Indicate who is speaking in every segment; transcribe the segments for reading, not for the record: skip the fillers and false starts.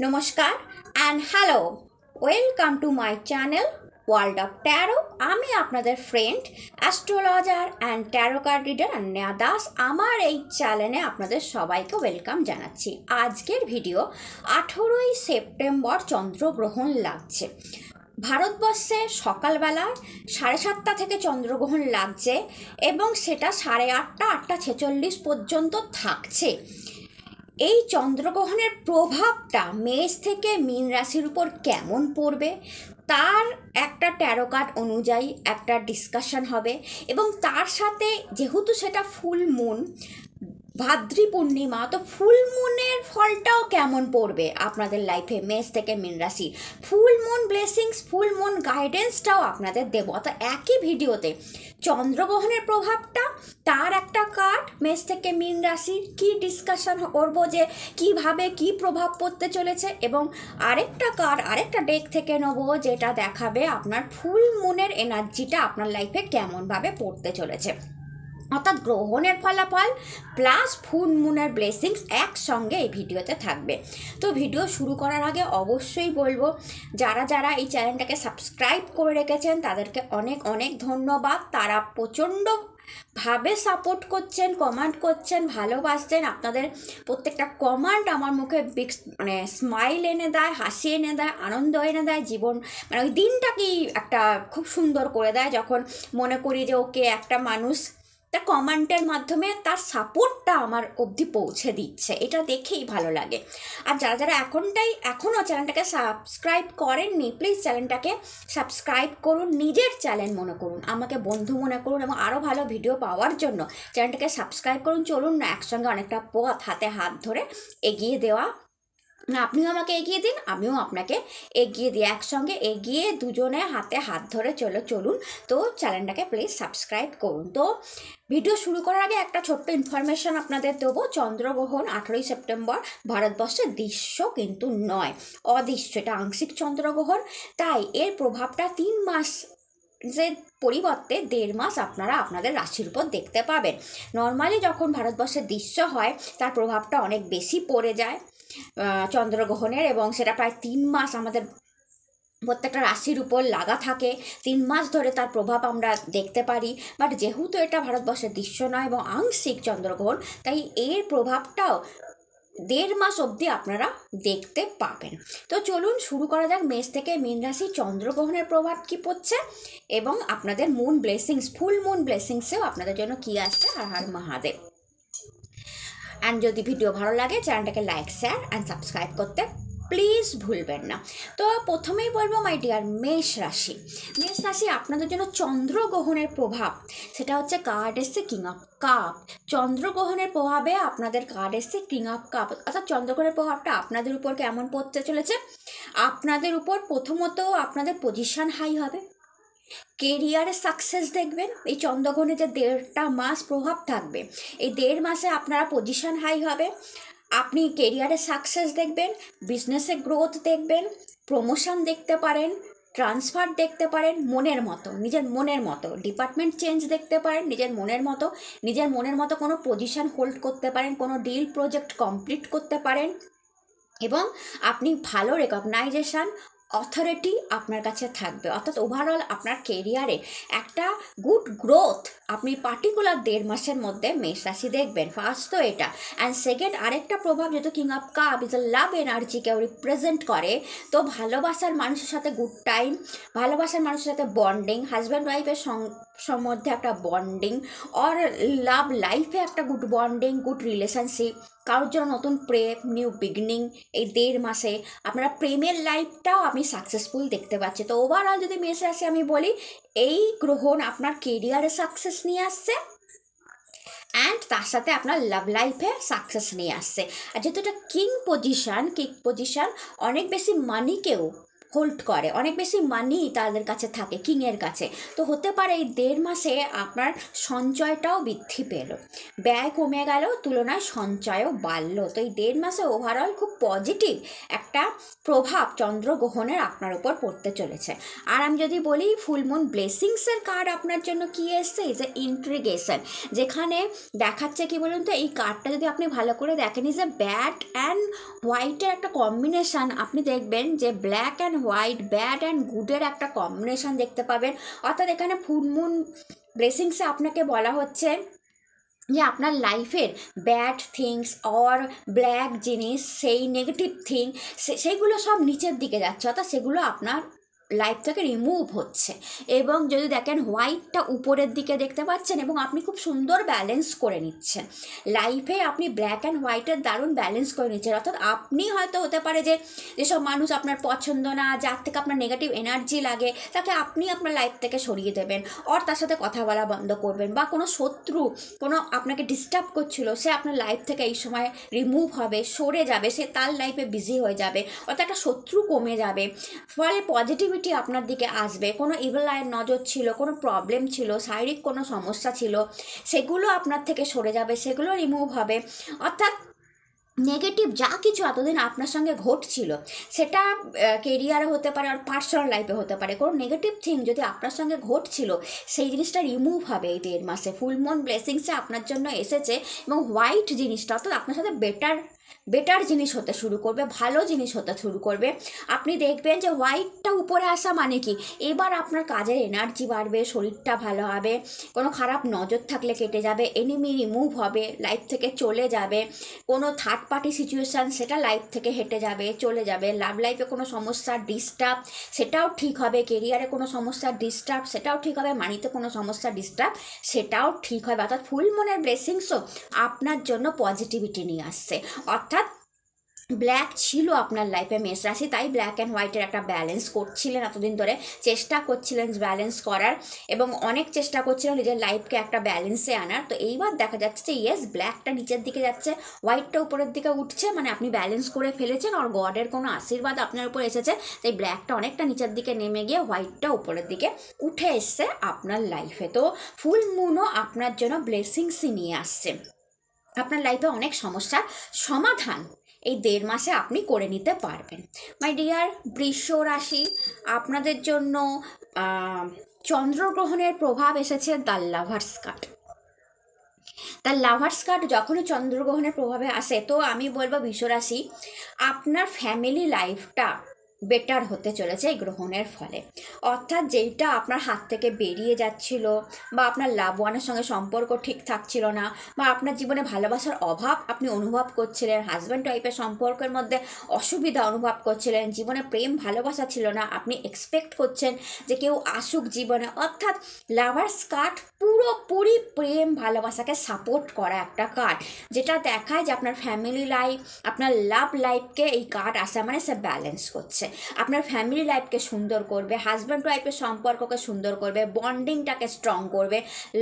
Speaker 1: নমস্কার and hello, welcome to my channel world of taro. আমি আপনাদের friend astrologer and taro card reader Anya Das. আমার এই চ্যানেলে আপনাদের সবাইকে ওয়েলকাম জানাচ্ছি। আজকের ভিডিও 18ই সেপ্টেম্বর চন্দ্রগ্রহণ লাগছে ভারতবর্ষে। সকালবেলা 7:30 থেকে চন্দ্রগ্রহণ লাগছে এবং সেটা 8:30 8:46 পর্যন্ত থাকছে। এই চন্দ্রগ্রহণের প্রভাবটা মেষ থেকে মীন রাশির উপর কেমন পড়বে তার একটা ট্যারো কার্ড অনুযায়ী একটা ডিসকাশন হবে এবং তার সাথে যেহেতু সেটা ফুল মুন, ভাদ্রী পূর্ণিমা, তো ফুল মুনের ফলটাও কেমন পড়বে আপনাদের লাইফে মেষ থেকে মীন রাশি। Full moon blessings, full moon গাইডেন্সটাও আপনাদের দেবো। অর্থাৎ একই ভিডিওতে চন্দ্রগ্রহণের প্রভাবটা, তার একটা কার্ড মেষ থেকে মীন রাশির কি ডিসকাশন করবো যে কিভাবে কি প্রভাব পড়তে চলেছে, এবং আরেকটা কার্ড আরেকটা ডেক থেকে নেবো যেটা দেখাবে আপনার ফুল মুনের এনার্জিটা আপনার লাইফে কেমনভাবে পড়তে চলেছে। অর্থাৎ গ্রহণের ফলাফল প্লাস ফুল মুনের ব্লেসিংস একসঙ্গে এই ভিডিওতে থাকবে। তো ভিডিও শুরু করার আগে অবশ্যই বলবো, যারা যারা এই চ্যানেলটাকে সাবস্ক্রাইব করে রেখেছেন তাদেরকে অনেক অনেক ধন্যবাদ। তারা প্রচণ্ডভাবে সাপোর্ট করছেন, কমেন্ট করছেন, ভালোবাসছেন। আপনাদের প্রত্যেকটা কমেন্ট আমার মুখে বিগ স্মাইল এনে দেয়, হাসি এনে দেয়, আনন্দ এনে দেয়, জীবন ওই দিনটাকেই একটা খুব সুন্দর করে দেয়। যখন মনে করি যে ওকে একটা মানুষ তার কমেন্টের মাধ্যমে তার সাপোর্টটা আমার অবধি পৌঁছে দিচ্ছে, এটা দেখেই ভালো লাগে। আর যারা যারা এখনও চ্যানেলটাকে সাবস্ক্রাইব করেননি, প্লিজ চ্যানেলটাকে সাবস্ক্রাইব করুন, নিজের চ্যানেল মনে করুন, আমাকে বন্ধু মনে করুন এবং আরও ভালো ভিডিও পাওয়ার জন্য চ্যানেলটাকে সাবস্ক্রাইব করুন। চলুন না একসঙ্গে অনেকটা পথ হাতে হাত ধরে এগিয়ে দেওয়া, আপনিও আমাকে এগিয়ে দিন, আমিও আপনাকে এগিয়ে দিই, একসঙ্গে এগিয়ে দুজনে হাতে হাত ধরে চলুন। তো চ্যানেলটাকে প্লিজ সাবস্ক্রাইব করুন। তো ভিডিও শুরু করার আগে একটা ছোট্ট ইনফরমেশন আপনাদের দেবো। চন্দ্রগ্রহণ 18ই সেপ্টেম্বর ভারতবর্ষের দৃশ্য কিন্তু নয়, অদৃশ্য, এটা আংশিক চন্দ্রগ্রহণ। তাই এর প্রভাবটা 3 মাস যে পরিবর্তে 1.5 মাস আপনারা আপনাদের রাশির উপর দেখতে পাবেন। নর্মালি যখন ভারতবর্ষের দৃশ্য হয় তার প্রভাবটা অনেক বেশি পড়ে যায় চন্দ্রগ্রহণের, এবং সেটা প্রায় 3 মাস আমাদের প্রত্যেকটা রাশির উপর লাগা থাকে। 3 মাস ধরে তার প্রভাব আমরা দেখতে পারি। বাট যেহেতু এটা ভারতবর্ষের দৃশ্য নয় এবং আংশিক চন্দ্রগ্রহণ, তাই এর প্রভাবটাও 1.5 মাস অবধি আপনারা দেখতে পাবেন। তো চলুন শুরু করা যাক মেষ থেকে মীন রাশি চন্দ্রগ্রহণের প্রভাব কী পড়ছে এবং আপনাদের মুন ব্লেসিংস, ফুল মুন ব্লেসিংসেও আপনাদের জন্য কী আসছে। হর হর মহাদেব। অ্যান্ড যদি ভিডিও ভালো লাগে চ্যানেলটাকে লাইক, শেয়ার অ্যান্ড সাবস্ক্রাইব করতে প্লিজ ভুলবেন না। তো প্রথমেই বলবো মাই ডিয়ার মেষ রাশি, আপনাদের জন্য চন্দ্রগ্রহণের প্রভাব, সেটা হচ্ছে কার্ড এসছে কিং অফ কাপ। চন্দ্রগ্রহণের প্রভাবে আপনাদের কার্ড এসছে কিং অফ কাপ। অর্থাৎ চন্দ্রগ্রহণের প্রভাবটা আপনাদের উপর কেমন পড়তে চলেছে। আপনাদের উপর প্রথমত আপনাদের পজিশন হাই হবে, কেরিয়ারে সাকসেস দেখবেন। এই চন্দ্রগ্রহণে যে 1.5 মাস প্রভাব থাকবে, এই 1.5 মাসে আপনারা পজিশন হাই হবে, আপনি কেরিয়ারে সাকসেস দেখবেন, বিজনেসে গ্রোথ দেখবেন, প্রমোশন দেখতে পারেন, ট্রান্সফার দেখতে পারেন, মনের মতো, নিজের মনের মতো ডিপার্টমেন্ট চেঞ্জ দেখতে পারেন, নিজের মনের মতো কোনো পজিশন হোল্ড করতে পারেন, কোনো ডিল প্রজেক্ট কমপ্লিট করতে পারেন, এবং আপনি ভালো রেকগনাইজেশন, অথরিটি আপনার কাছে থাকবে। অর্থাৎ ওভারঅল আপনার কেরিয়ারে একটা গুড গ্রোথ আপনি পার্টিকুলার 1.5 মাসের মধ্যে মেষ রাশি দেখবেন। ফার্স্ট তো এটা। অ্যান্ড সেকেন্ড আরেকটা প্রভাব, যেহেতু king of cup is a love এনার্জিকেও রিপ্রেজেন্ট করে, তো ভালোবাসার মানুষের সাথে গুড টাইম, ভালোবাসার মানুষের সাথে বন্ডিং, হাজব্যান্ড ওয়াইফের মধ্যে একটা বন্ডিং, অর লাভ লাইফে একটা গুড বন্ডিং, গুড রিলেশনশিপ, কারোর জন্য নতুন প্রেম, নিউ বিগিনিং। এই 1.5 মাসে আপনারা প্রেমের লাইফটাও আমি সাকসেসফুল দেখতে পাচ্ছি। তো ওভারঅল যদি মেষ রাশি আমি বলি, এই গ্রহণ আপনার কেরিয়ারে সাকসেস নিয়ে আসছে অ্যান্ড তার সাথে আপনার লাভ লাইফে সাকসেস নিয়ে আসছে। আর যেহেতু এটা কিং পজিশন অনেক বেশি মানিকেও হোল্ড করে, অনেক বেশি মানি তাদের কাছে থাকে, কিংয়ের কাছে। তো হতে পারে এই 1.5 মাসে আপনার সঞ্চয়টাও বৃদ্ধি পেল, ব্যয় কমে গেল, তুলনায় সঞ্চয়ও বাড়লো। তো এই 1.5 মাসে ওভারঅল খুব পজিটিভ একটা প্রভাব চন্দ্রগ্রহণের আপনার উপর পড়তে চলেছে। আর আমি যদি বলি ফুলমুন ব্লেসিংসের কার্ড আপনার জন্য কি এসছে, ইজ এ ইন্ট্রিগেশন, যেখানে দেখাচ্ছে কি বলুন তো, এই কার্ডটা যদি আপনি ভালো করে দেখেন, ইজ এ ব্যাড অ্যান্ড হোয়াইটের একটা কম্বিনেশান। আপনি দেখবেন যে black and white, bad and গুডের একটা কম্বিনেশান দেখতে পাবেন। অর্থাৎ এখানে ফুলমুন ব্লেসিংসে আপনাকে বলা হচ্ছে যে আপনার লাইফের ব্যাড থিংস অর ব্ল্যাক জিনিস, সেই নেগেটিভ থিং, সেইগুলো সব নিচের দিকে যাচ্ছে, অর্থাৎ সেগুলো আপনার লাইফ থেকে রিমুভ হচ্ছে। এবং যদি দেখেন হোয়াইটটা উপরের দিকে দেখতে পাচ্ছেন, এবং আপনি খুব সুন্দর ব্যালেন্স করে নিচ্ছেন লাইফে, আপনি ব্ল্যাক অ্যান্ড হোয়াইটের দারুণ ব্যালেন্স করে নিচ্ছেন। অর্থাৎ আপনি হয়তো হতে পারে যে যেসব মানুষ আপনার পছন্দ না, যার থেকে আপনার নেগেটিভ এনার্জি লাগে, তাকে আপনি আপনার লাইফ থেকে সরিয়ে দেবেন, আর তার সাথে কথা বলা বন্ধ করবেন। বা কোনো শত্রু কোনো আপনাকে ডিস্টার্ব করছিল, সে আপনার লাইফ থেকে এই সময় রিমুভ হবে, সরে যাবে, সে তার লাইফে বিজি হয়ে যাবে, অর্থাৎ একটা শত্রু কমে যাবে, ফলে পজিটিভ আপনার দিকে আসবে। কোনো ইভিল আইয়ের নজর ছিল, কোনো প্রবলেম ছিল, শারীরিক কোনো সমস্যা ছিল, সেগুলো আপনার থেকে সরে যাবে, সেগুলো রিমুভ হবে। অর্থাৎ নেগেটিভ যা কিছু এতদিন আপনার সঙ্গে ঘটছিল, সেটা কেরিয়ারে হতে পারে আর পার্সোনাল লাইফে হতে পারে, কোনো নেগেটিভ থিং যদি আপনার সঙ্গে ঘটছিল, সেই জিনিসটা রিমুভ হবে এই 1.5 মাসে। ফুলমুন ব্লেসিংসে আপনার জন্য এসেছে, এবং হোয়াইট জিনিসটা অর্থাৎ আপনার সাথে বেটার জিনিস হতে শুরু করবে, ভালো জিনিস হতে শুরু করবে। আপনি দেখবেন যে হোয়াইটটা উপরে আসা মানে কি, এবার আপনার কাজের এনার্জি বাড়বে, শরীরটা ভালো হবে, কোনো খারাপ নজর থাকলে কেটে যাবে, এনিমি রিমুভ হবে, লাইফ থেকে চলে যাবে, কোনো থার্ড পার্টি সিচুয়েশান সেটা লাইফ থেকে হেঁটে যাবে, চলে যাবে, লাভ লাইফে কোনো সমস্যা ডিস্টার্ব সেটাও ঠিক হবে, কেরিয়ারে কোনো সমস্যা ডিস্টার্ব সেটাও ঠিক হবে, মানিতে কোনো সমস্যা ডিস্টার্ব সেটাও ঠিক হবে। অর্থাৎ ফুলমুনের ব্লেসিংসও আপনার জন্য পজিটিভিটি নিয়ে আসছে। অর্থাৎ ব্ল্যাক ছিল আপনার লাইফে মেষ রাশি, তাই ব্ল্যাক অ্যান্ড হোয়াইটের একটা ব্যালেন্স করছিলেন, এতদিন ধরে চেষ্টা করছিলেন ব্যালেন্স করার, এবং অনেক চেষ্টা করছিলেন নিজের লাইফকে একটা ব্যালেন্সে আনার। তো এইবার দেখা যাচ্ছে যে ইয়েস, ব্ল্যাকটা নিচের দিকে যাচ্ছে, হোয়াইটটা উপরের দিকে উঠছে, মানে আপনি ব্যালেন্স করে ফেলেছেন, আর গডের কোনো আশীর্বাদ আপনার উপর এসেছে, তাই ব্ল্যাকটা অনেকটা নিচের দিকে নেমে গিয়ে হোয়াইটটা উপরের দিকে উঠে এসছে আপনার লাইফে। তো ফুল মুনও আপনার জন্য ব্লেসিংসই নিয়ে আসছে, আপনার লাইফে অনেক সমস্যার সমাধান এই 1.5 মাসে আপনি করে নিতে পারবেন। মাই ডিয়ার বৃষ রাশি, আপনাদের জন্য চন্দ্রগ্রহণের প্রভাব এসেছে the lovers card. The lovers card যখনই চন্দ্রগ্রহণের প্রভাবে আসে, তো আমি বলবো বৃষ রাশি, আপনার ফ্যামিলি লাইফটা বেটার হতে চলেছে এই গ্রহণের ফলে। অর্থাৎ যেইটা আপনার হাত থেকে বেরিয়ে যাচ্ছিল, বা আপনার লাভ ওয়ানের সঙ্গে সম্পর্ক ঠিক থাকছিল না, বা আপনার জীবনে ভালোবাসার অভাব আপনি অনুভব করছিলেন, হাজব্যান্ড ওয়াইফের সম্পর্কের মধ্যে অসুবিধা অনুভব করছিলেন, জীবনে প্রেম ভালোবাসা ছিল না, আপনি এক্সপেক্ট করছেন যে কেউ আসুক জীবনে। অর্থাৎ লাভার্স কার্ড পুরোপুরি প্রেম ভালোবাসাকে সাপোর্ট করা একটা কার্ড, যেটা দেখায় যে আপনার ফ্যামিলি লাইফ, আপনার লাভ লাইফকে এই কার্ড আসা মানে সে ব্যালেন্স করছে, আপনার ফ্যামিলি লাইফকে সুন্দর করবে, হাজব্যান্ড ওয়াইফের সম্পর্ককে সুন্দর করবে, বন্ডিংটাকে স্ট্রং করবে,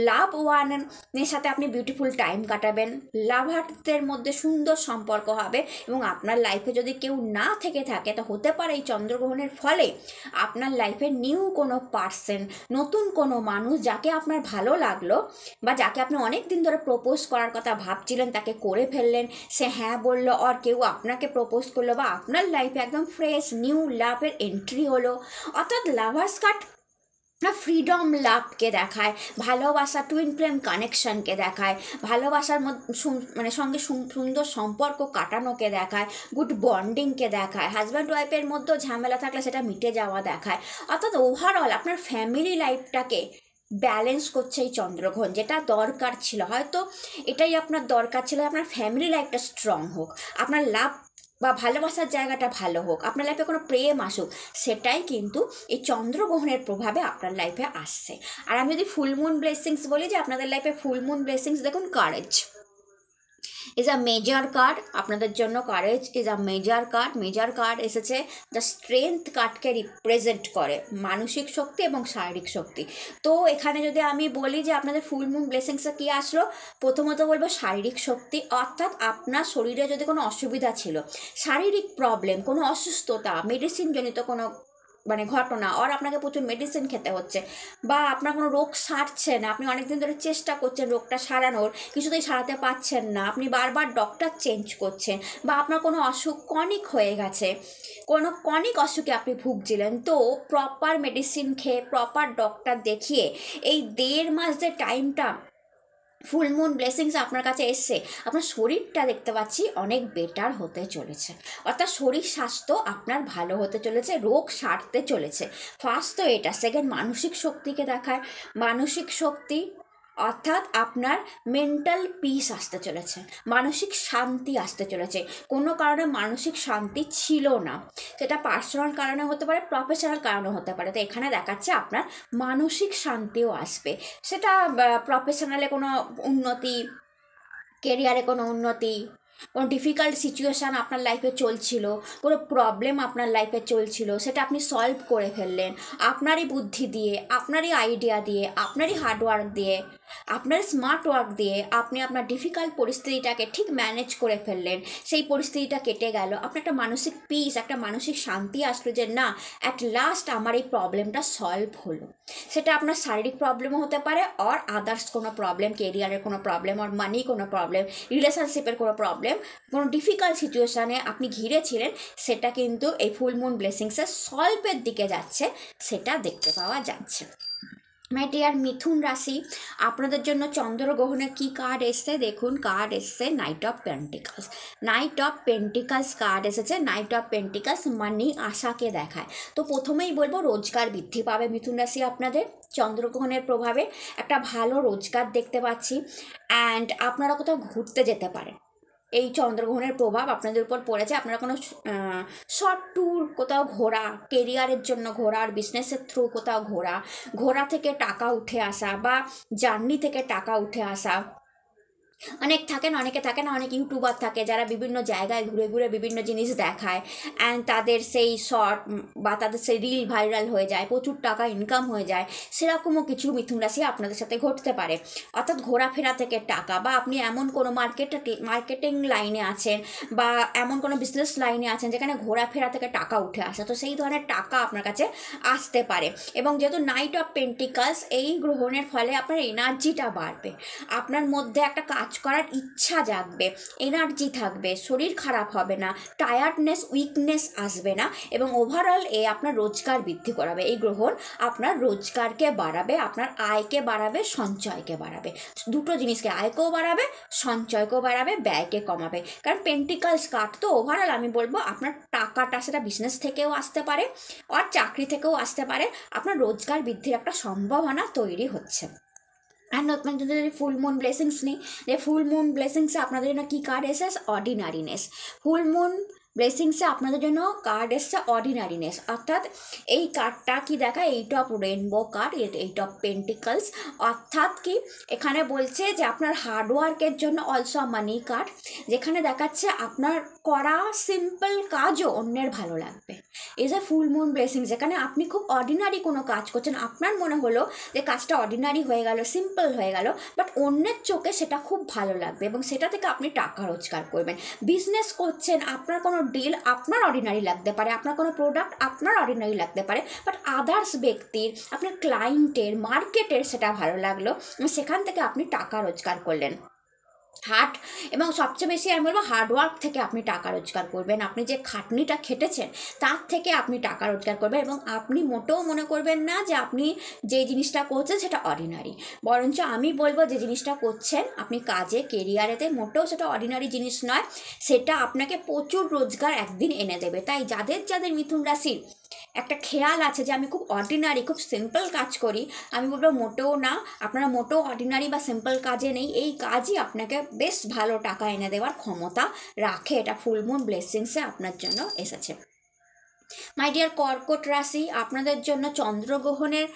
Speaker 1: লাভ ওয়ানের সাথে আপনি বিউটিফুল টাইম কাটাবেন, লাভারদের মধ্যে সুন্দর সম্পর্ক হবে। এবং আপনার লাইফে যদি কেউ না থেকে থাকে, তো হতে পারে এই চন্দ্রগ্রহণের ফলে আপনার লাইফে নিউ কোনো পার্সন, নতুন কোনো মানুষ, যাকে আপনার ভালো লাগলো, বা যাকে আপনি অনেক দিন ধরে প্রপোজ করার কথা ভাবছিলেন, তাকে করে ফেললেন, সে হ্যাঁ বললো, আর কেউ আপনাকে প্রপোজ করলো, বা আপনার লাইফে একদম ফ্রেশ নিউ লাভের এন্ট্রি হলো। অর্থাৎ লাভার্স কার্ড ফ্রিডম লাভকে দেখায়, ভালোবাসা টুইন ফ্লেম কানেকশনকে দেখায়, ভালোবাসার মানে সঙ্গে সুন্দর সম্পর্ক কাটানোকে দেখায়, গুড বন্ডিংকে দেখায়, হাজব্যান্ড ওয়াইফের মধ্যেও ঝামেলা থাকলে সেটা মিটে যাওয়া দেখায়। অর্থাৎ ওভারঅল আপনার ফ্যামিলি লাইফটাকে ব্যালেন্স করছে এই চন্দ্রগ্রহণ, যেটা দরকার ছিল, হয়তো এটাই আপনার দরকার ছিল, আপনার ফ্যামিলি লাইফটা স্ট্রং হোক, আপনার লাভ বা ভালোবাসার জায়গাটা ভালো হোক, আপনার লাইফে কোনো প্রেম আসুক, সেটাই কিন্তু এই চন্দ্রগ্রহণের প্রভাবে আপনার লাইফে আসছে। আর আমি যদি ফুলমুন ব্লেসিংস বলি, যে আপনাদের লাইফে ফুলমুন ব্লেসিংস দেখুন, courage is a major card, আপনাদের জন্য courage is a major card. Major card এসেছে দ্য স্ট্রেংথ কার্ডকে রিপ্রেজেন্ট করে, মানসিক শক্তি এবং শারীরিক শক্তি। তো এখানে যদি আমি বলি যে আপনাদের ফুল মুন ব্লেসিংসে কী আসলো, প্রথমত বলবো শারীরিক শক্তি, অর্থাৎ আপনার শরীরে যদি কোনো অসুবিধা ছিল, শারীরিক প্রবলেম, কোনো অসুস্থতা, মেডিসিনজনিত কোনো মানে ঘটনা, আর আপনাকে প্রচুর মেডিসিন খেতে হচ্ছে, বা আপনার কোনো রোগ সারছে না, আপনি অনেকদিন ধরে চেষ্টা করছেন রোগটা সারানোর, কিছুতেই সারাতে পারছেন না, আপনি বারবার ডক্টর চেঞ্জ করছেন, বা আপনার কোনো অসুখ ক্রনিক হয়ে গেছে, কোনো ক্রনিক অসুখে আপনি ভুগছিলেন, তো প্রপার মেডিসিন খেয়ে প্রপার ডক্টর দেখিয়ে এই 1.5 মাস যে টাইমটা ফুল মুন ব্লেসিংস আপনার কাছে এসছে, আপনার শরীরটা দেখতে পাচ্ছি অনেক বেটার হতে চলেছে, অর্থাৎ শরীর স্বাস্থ্য আপনার ভালো হতে চলেছে, রোগ সারতে চলেছে। ফার্স্ট তো এটা। সেকেন্ড, মানসিক শক্তিকে দেখায়, মানসিক শক্তি অর্থাৎ আপনার মেন্টাল পিস আসতে চলেছে, মানসিক শান্তি আসতে চলেছে। কোনো কারণে মানসিক শান্তি ছিল না, সেটা পার্সোনাল কারণে হতে পারে, প্রফেশনাল কারণে হতে পারে, তো এখানে দেখাচ্ছে আপনার মানসিক শান্তিও আসবে। সেটা প্রফেশনালে কোনো উন্নতি, কেরিয়ারে কোনো উন্নতি, কোনো ডিফিকাল্ট সিচুয়েশান আপনার লাইফে চলছিল, কোনো প্রবলেম আপনার লাইফে চলছিল, সেটা আপনি সলভ করে ফেললেন আপনারই বুদ্ধি দিয়ে, আপনারই আইডিয়া দিয়ে, আপনারই হার্ডওয়ার্ক দিয়ে, আপনার স্মার্ট ওয়ার্ক দিয়ে আপনি আপনার ডিফিকাল্ট পরিস্থিতিটাকে ঠিক ম্যানেজ করে ফেললেন, সেই পরিস্থিতিটা কেটে গেল, আপনার একটা মানসিক পিস, একটা মানসিক শান্তি আসলো যে না, অ্যাট লাস্ট আমার এই প্রবলেমটা সলভ হলো। সেটা আপনার শারীরিক প্রবলেমও হতে পারে, আর আদার্স কোনো প্রবলেম, কেরিয়ারের কোনো প্রবলেম, আর মানি কোনো প্রবলেম, রিলেশনশিপের কোনো প্রবলেম, কোনো ডিফিকাল্ট সিচুয়েশানে আপনি ঘিরেছিলেন, সেটা কিন্তু এই ফুল মুন ব্লেসিংসের সলভের দিকে যাচ্ছে, সেটা দেখতে পাওয়া যাচ্ছে। মাই ডিয়ার মিথুন রাশি, আপনাদের জন্য চন্দ্রগ্রহণের কী কার্ড এসছে দেখুন। কার্ড এসছে night of pentacles. Night of pentacles card এসেছে। নাইট অফ পেন্টিকালস মানি আশাকে দেখায়। তো প্রথমেই বলবো রোজগার বৃদ্ধি পাবে মিথুন রাশি আপনাদের চন্দ্রগ্রহণের প্রভাবে, একটা ভালো রোজগার দেখতে পাচ্ছি। অ্যান্ড আপনারা কোথাও ঘুরতে যেতে পারেন, এই চন্দ্রগ্রহণের প্রভাব আপনাদের উপর পড়েছে। আপনারা কোনো শর্ট ট্যুর, কোথাও ঘোরা, কেরিয়ারের জন্য ঘোরা, আর বিজনেসের থ্রু কোথাও ঘোরা, ঘোরা থেকে টাকা উঠে আসা, বা জার্নি থেকে টাকা উঠে আসা। অনেকে থাকে না, অনেক ইউটিউবার থাকে যারা বিভিন্ন জায়গায় ঘুরে ঘুরে বিভিন্ন জিনিস দেখায়, অ্যান্ড তাদের সেই শর্ট বা তাদের সেই রিল ভাইরাল হয়ে যায়, প্রচুর টাকা ইনকাম হয়ে যায়। সেরকমও কিছু মিথুন রাশি আপনাদের সাথে ঘটতে পারে, অর্থাৎ ঘোরাফেরা থেকে টাকা, বা আপনি এমন কোনো মার্কেটিং লাইনে আছেন, বা এমন কোনো বিজনেস লাইনে আছেন যেখানে ঘোরাফেরা থেকে টাকা উঠে আসে, তো সেই ধরনের টাকা আপনার কাছে আসতে পারে। এবং যেহেতু নাইট অফ পেন্টিকালস, এই গ্রহণের ফলে আপনার এনার্জিটা বাড়বে, আপনার মধ্যে একটা কাজ করার ইচ্ছা জাগবে, এনার্জি থাকবে, শরীর খারাপ হবে না, টায়ার্ডনেস, উইকনেস আসবে না, এবং ওভারঅল আপনার রোজগার বৃদ্ধি করাবে। এই গ্রহণ আপনার রোজগারকে বাড়াবে, আপনার আয়কে বাড়াবে, সঞ্চয়কে বাড়াবে, দুটো জিনিসকে, আয়কেও বাড়াবে, সঞ্চয়কেও বাড়াবে, ব্যয়কে কমাবে। কারণ পেন্টিকালস কার্ড তো ওভারঅল আমি বলবো আপনার টাকাটা সেটা বিজনেস থেকেও আসতে পারে, আর চাকরি থেকেও আসতে পারে, আপনার রোজগার বৃদ্ধির একটা সম্ভাবনা তৈরি হচ্ছে। অ্যান্ড আপনাদের যদি ফুল মুন ব্লেসিংস নিই, যে ফুল মুন ব্লেসিংসে আপনাদের জন্য কী কার্ড এসে, অর্ডিনারিনেস। ফুল মুন ব্লেসিংসে আপনাদের জন্য কার্ড এসছে অর্ডিনারিনেস, অর্থাৎ এই কার্ডটা কি দেখায়, 8 of rainbow card, 8 of pentacles, অর্থাৎ কি এখানে বলছে যে আপনার হার্ডওয়ার্কের জন্য অলসো মানি কার্ড, যেখানে দেখাচ্ছে আপনার করা সিম্পল কাজও অন্যের ভালো লাগবে। এই যে ফুল মুন ব্লেসিং, যেখানে আপনি খুব অর্ডিনারি কোনো কাজ করছেন, আপনার মনে হলো যে কাজটা অর্ডিনারি হয়ে গেল, সিম্পল হয়ে গেল, বাট অন্যের চোখে সেটা খুব ভালো লাগবে এবং সেটা থেকে আপনি টাকা রোজগার করবেন। বিজনেস করছেন, আপনার কোনো ডিল আপনার অর্ডিনারি লাগতে পারে, আপনার কোনো প্রোডাক্ট আপনার অর্ডিনারি লাগতে পারে, বাট আদার্স ব্যক্তির, আপনার ক্লায়েন্টের, মার্কেটের সেটা ভালো লাগলো, সেখান থেকে আপনি টাকা রোজগার করলেন। এবং সবচেয়ে বেশি আমি বলবো হার্ডওয়ার্ক থেকে আপনি টাকা রোজগার করবেন, আপনি যে খাটনিটা খেটেছেন তার থেকে আপনি টাকা রোজগার করবেন, এবং আপনি মোটেও মনে করবেন না যে আপনি যে জিনিসটা করছেন সেটা অর্ডিনারি, বরঞ্চ আমি বলবো যে জিনিসটা করছেন আপনি কাজে, কেরিয়ারেতে, মোটেও সেটা অর্ডিনারি জিনিস নয়, সেটা আপনাকে প্রচুর রোজগার একদিন এনে দেবে। তাই যাদের মিথুন রাশির একটা খেয়াল আছে যে আমি খুব অর্ডিনারি, খুব সিম্পল কাজ করি, আমি বলবো মোটেও না, আপনারা মোটেও অর্ডিনারি বা সিম্পল কাজে নেই, এই কাজই আপনাকে বেশ ভালো টাকা এনে দেওয়ার ক্ষমতা রাখে। এটা ফুল মুন ব্লেসিংসে আপনার জন্য এসেছে। মাই ডিয়ার কর্কট রাশি, আপনাদের জন্য চন্দ্রগ্রহণের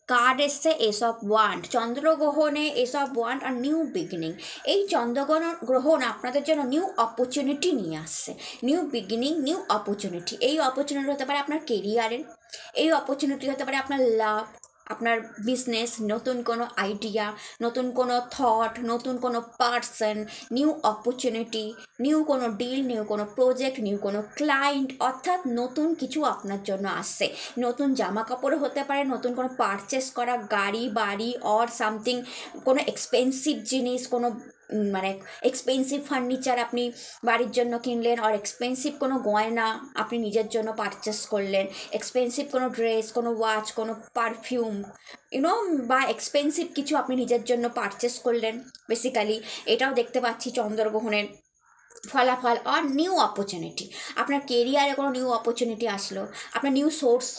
Speaker 1: কার্ড এসছে এস অফ ওয়ান্ড। চন্দ্রগ্রহণে এস অফ ওয়ান্ড আর নিউ বিগিনিং। এই চন্দ্রগ্রহণ আপনাদের জন্য নিউ অপরচুনিটি নিয়ে আসছে, নিউ বিগিনিং, নিউ অপরচুনিটি। এই অপরচুনিটি হতে পারে আপনার কেরিয়ারের, এই অপরচুনিটি হতে পারে আপনার লাভ, আপনার বিজনেস, নতুন কোনো আইডিয়া, নতুন কোনো থট, নতুন কোনো পার্সন, নিউ অপরচুনিটি, নিউ কোনো ডিল, নিউ কোনো প্রজেক্ট, নিউ কোনো ক্লায়েন্ট, অর্থাৎ নতুন কিছু আপনার জন্য আসছে। নতুন জামা কাপড় হতে পারে, নতুন কোনো পারচেস করা, গাড়ি, বাড়ি, অর সামথিং, কোনো এক্সপেন্সিভ জিনিস, কোনো মানে এক্সপেন্সিভ ফার্নিচার আপনি বাড়ির জন্য কিনলেন, আর এক্সপেন্সিভ কোনো গয়না আপনি নিজের জন্য পারচেস করলেন, এক্সপেন্সিভ কোনো ড্রেস, কোনো ওয়াচ, কোনো পারফিউম, বা এক্সপেন্সিভ কিছু আপনি নিজের জন্য পারচেস করলেন। বেসিক্যালি এটাও দেখতে পাচ্ছি চন্দ্রগ্রহণের ফলাফল। আর নিউ অপরচুনিটি, আপনার কেরিয়ারে কোনো নিউ অপরচুনিটি আসলো, আপনার new source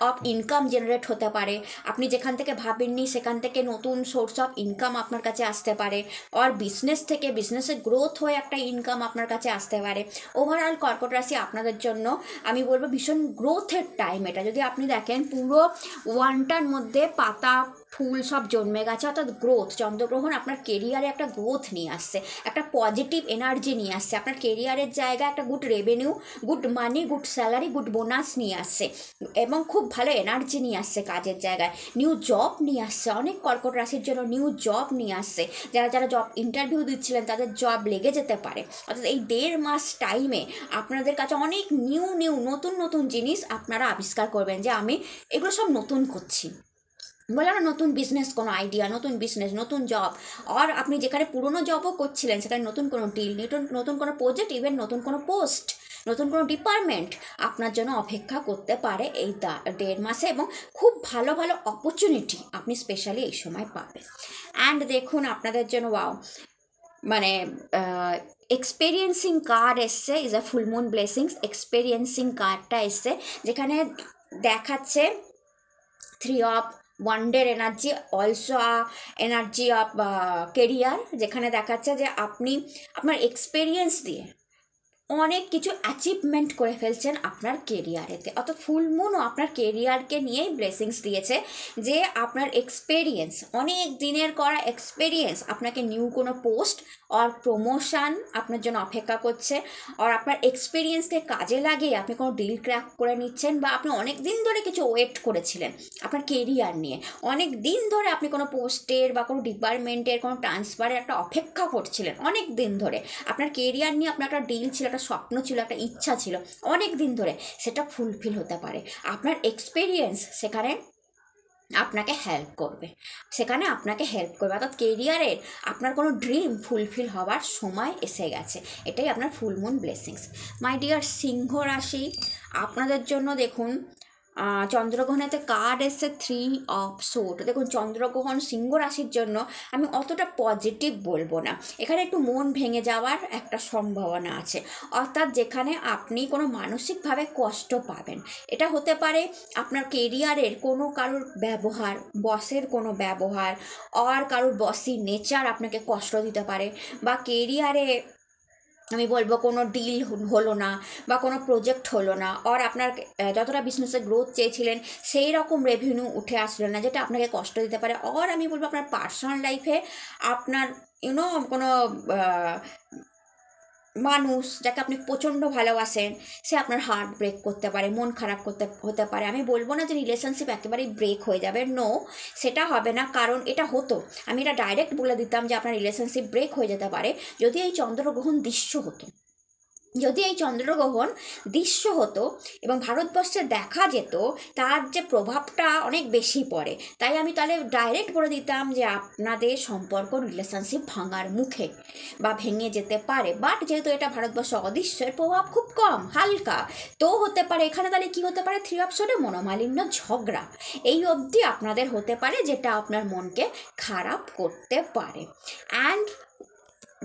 Speaker 1: of income generate হতে পারে, আপনি যেখান থেকে ভাবেননি সেখান থেকে নতুন সোর্স অফ ইনকাম আপনার কাছে আসতে পারে, আর বিজনেস থেকে বিজনেসের গ্রোথ হয়ে একটা ইনকাম আপনার কাছে আসতে পারে। ওভারঅল কর্কট রাশি আপনাদের জন্য আমি বলবো ভীষণ গ্রোথের টাইম এটা। যদি আপনি দেখেন পুরো ওয়ানটার মধ্যে পাতা ফুল সব জন্মে গেছে, অর্থাৎ গ্রোথ। চন্দ্রগ্রহণ আপনার কেরিয়ারে একটা গ্রোথ নিয়ে আসছে, একটা পজিটিভ এনার্জি নিয়ে আসছে, আপনার কেরিয়ারের জায়গায় একটা গুড রেভিনিউ, গুড মানি, গুড স্যালারি, গুড বোনাস নিয়ে আসছে, এবং খুব ভালো এনার্জি নিয়ে আসছে কাজের জায়গায়। নিউ জব নিয়ে আসছে, অনেক কর্কট রাশির জন্য নিউ জব নিয়ে আসছে। যারা যারা জব ইন্টারভিউ দিচ্ছিলেন তাদের জব লেগে যেতে পারে। অর্থাৎ এই 1.5 মাস টাইমে আপনাদের কাছে অনেক নিউ নতুন নতুন জিনিস আপনারা আবিষ্কার করবেন যে আমি এগুলো সব নতুন করছি। বললাম না, নতুন বিজনেস, কোনো আইডিয়া, নতুন বিজনেস, নতুন জব, আর আপনি যেখানে পুরনো জবও করছিলেন সেখানে নতুন কোনো ডিল, নতুন কোনো প্রজেক্ট, ইভেন নতুন কোনো পোস্ট, নতুন কোনো ডিপার্টমেন্ট আপনার জন্য অপেক্ষা করতে পারে এই 1.5 মাসে, এবং খুব ভালো ভালো অপরচুনিটি আপনি স্পেশালি এই সময় পাবেন। অ্যান্ড দেখুন আপনাদের জন্য ওয়াও, মানে এক্সপেরিয়েন্সিং কার্ড এসছে, is a full moon blessings. Experiencing কার্ডটা এসছে যেখানে দেখাচ্ছে 3 of wonder energy, also energy of carrier, যেখানে দেখাচ্ছে যে আপনি আপনার এক্সপেরিয়েন্স দিয়ে অনেক কিছু অ্যাচিভমেন্ট করে ফেলছেন আপনার কেরিয়ারেতে। অর্থাৎ ফুল মুনও আপনার কেরিয়ারকে নিয়েই ব্লেসিংস দিয়েছে, যে আপনার এক্সপেরিয়েন্স, অনেক দিনের করা এক্সপেরিয়েন্স আপনাকে নিউ কোনো পোস্ট আর প্রমোশন আপনার জন্য অপেক্ষা করছে। আর আপনার এক্সপেরিয়েন্সকে কাজে লাগিয়ে আপনি কোনো ডিল ক্র্যাক করে নিচ্ছেন, বা আপনি অনেক দিন ধরে কিছু ওয়েট করেছিলেন আপনার কেরিয়ার নিয়ে, অনেক দিন ধরে আপনি কোনো পোস্টের বা কোনো ডিপার্টমেন্টের কোনো ট্রান্সফারের একটা অপেক্ষা করছিলেন, অনেক দিন ধরে আপনার কেরিয়ার নিয়ে আপনার একটা ডিল ছিল, একটা স্বপ্ন ছিল, একটা ইচ্ছা ছিল অনেক দিন ধরে, সেটা ফুলফিল হতে পারে। আপনার এক্সপেরিয়েন্স সেখানে আপনাকে হেল্প করবে, অর্থাৎ কেরিয়ারের আপনার কোনো ড্রিম ফুলফিল হওয়ার সময় এসে গেছে। এটাই আপনার full moon blessings. My dear সিংহ রাশি, আপনাদের জন্য দেখুন চন্দ্রগ্রহণেতে কার্ড এসছে 3 অফ সোর্ড। দেখুন চন্দ্রগ্রহণ সিংহ রাশির জন্য আমি অতটা পজিটিভ বলবো না, এখানে একটু মন ভেঙে যাওয়ার একটা সম্ভাবনা আছে। অর্থাৎ যেখানে আপনি কোনো মানসিকভাবে কষ্ট পাবেন, এটা হতে পারে আপনার কেরিয়ারের কোনো কারোর ব্যবহার, বসের কোনো ব্যবহার, আর কারোর বসি নেচার আপনাকে কষ্ট দিতে পারে, বা কেরিয়ারে আমি বলবো কোনো ডিল হলো না, বা কোনো প্রজেক্ট হলো না, আর আপনার যতটা বিজনেসের গ্রোথ চেয়েছিলেন সেই রকম রেভিনিউ উঠে আসলো না, যেটা আপনাকে কষ্ট দিতে পারে। আর আমি বলবো আপনার পার্সোনাল লাইফে আপনার কোনো মানুষ যাকে আপনি প্রচণ্ড ভালোবাসেন সে আপনার হার্ট ব্রেক করতে পারে, মন খারাপ হতে পারে। আমি বলবো না যে রিলেশনশিপ একেবারেই ব্রেক হয়ে যাবে, নো, সেটা হবে না, কারণ এটা হতো, আমি এটা ডাইরেক্ট বলে দিতাম যে আপনার রিলেশনশিপ ব্রেক হয়ে যেতে পারে যদি এই চন্দ্রগ্রহণ দৃশ্য হতো। যদি এই চন্দ্রগ্রহণ দৃশ্য হতো এবং ভারতবর্ষে দেখা যেত, তার যে প্রভাবটা অনেক বেশি পড়ে। তাই আমি তাহলে ডাইরেক্ট বলে দিতাম যে আপনাদের সম্পর্ক রিলেশনশিপ ভাঙার মুখে বা ভেঙে যেতে পারে। বাট যেহেতু এটা ভারতবর্ষে অদৃশ্যের প্রভাব খুব কম, হালকা, তো হতে পারে এখানে তাহলে কি হতে পারে 3 অপশনে মনোমালিন্য, ঝগড়া, এই অবধি আপনাদের হতে পারে, যেটা আপনার মনকে খারাপ করতে পারে। অ্যান্ড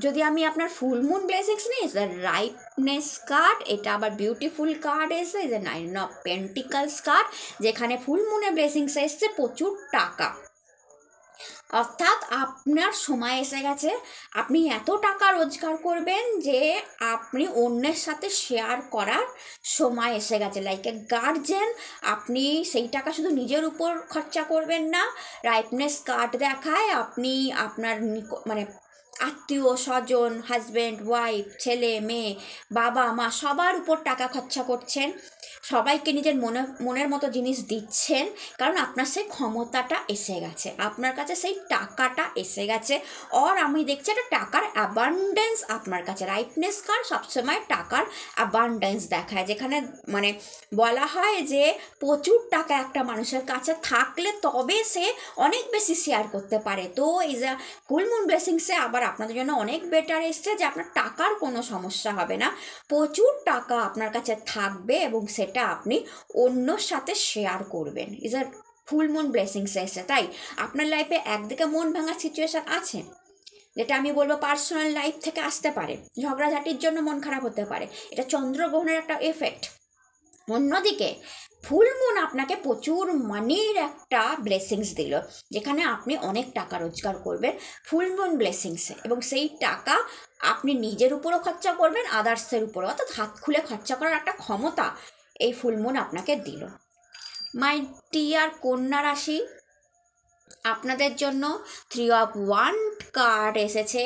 Speaker 1: যদি আমি আপনার ফুল মুন ব্লেসিংস নিই, ইজ দ্য রাইটনেস কার্ড, এটা আবার বিউটিফুল কার্ড এসে, is the 9 of pentacles card, যেখানে ফুল মুনের ব্লেসিংস এসছে প্রচুর টাকা। অর্থাৎ আপনার সময় এসে গেছে, আপনি এত টাকা রোজগার করবেন যে আপনি অন্যের সাথে শেয়ার করার সময় এসে গেছে। লাইক এ গার্জেন, আপনি সেই টাকা শুধু নিজের উপর খরচা করবেন না। রাইটনেস কার্ড দেখায় আপনি আপনার আত্মীয় স্বজন, হাজব্যান্ড ওয়াইফ, ছেলে মেয়ে, বাবা মা সবার উপর টাকা খরচা করছেন, সবাইকে নিজের মনের মতো জিনিস দিচ্ছেন, কারণ আপনার সেই ক্ষমতাটা এসে গেছে, আপনার কাছে সেই টাকাটা এসে গেছে। আর আমি দেখছি একটা টাকার অ্যাবান্ডেন্স আপনার কাছে। রাইটনেস কার্ড সবসময় টাকার অ্যাবান্ডেন্স দেখায়, যেখানে মানে বলা হয় যে প্রচুর টাকা একটা মানুষের কাছে থাকলে তবে সে অনেক বেশি শেয়ার করতে পারে। তো এই যে ফুল মুন ব্লেসিংসে আবার আপনাদের জন্য অনেক বেটার এসছে যে আপনার টাকার কোনো সমস্যা হবে না, প্রচুর টাকা আপনার কাছে থাকবে এবং সেটা আপনি অন্যর সাথে শেয়ার করবেন। Is a full moon blessings এসছে। তাই আপনার লাইফে একদিকে মন ভাঙার সিচুয়েশান আছে, যেটা আমি বলবো পার্সোনাল লাইফ থেকে আসতে পারে, ঝগড়াঝাটির জন্য মন খারাপ হতে পারে, এটা চন্দ্রগ্রহণের একটা এফেক্ট। অন্যদিকে ফুল মুন আপনাকে প্রচুর মানির একটা ব্লেসিংস দিল, যেখানে আপনি অনেক টাকা রোজগার করবেন ফুল মুন ব্লেসিংসে, এবং সেই টাকা আপনি নিজের উপরও খরচা করবেন, আদার্সের উপরও, অর্থাৎ হাত খুলে খরচা করার একটা ক্ষমতা এই ফুল মুন আপনাকে দিল। মাই ডিয়ার কন্যা রাশি, আপনাদের জন্য 3 of Wands কার্ড এসেছে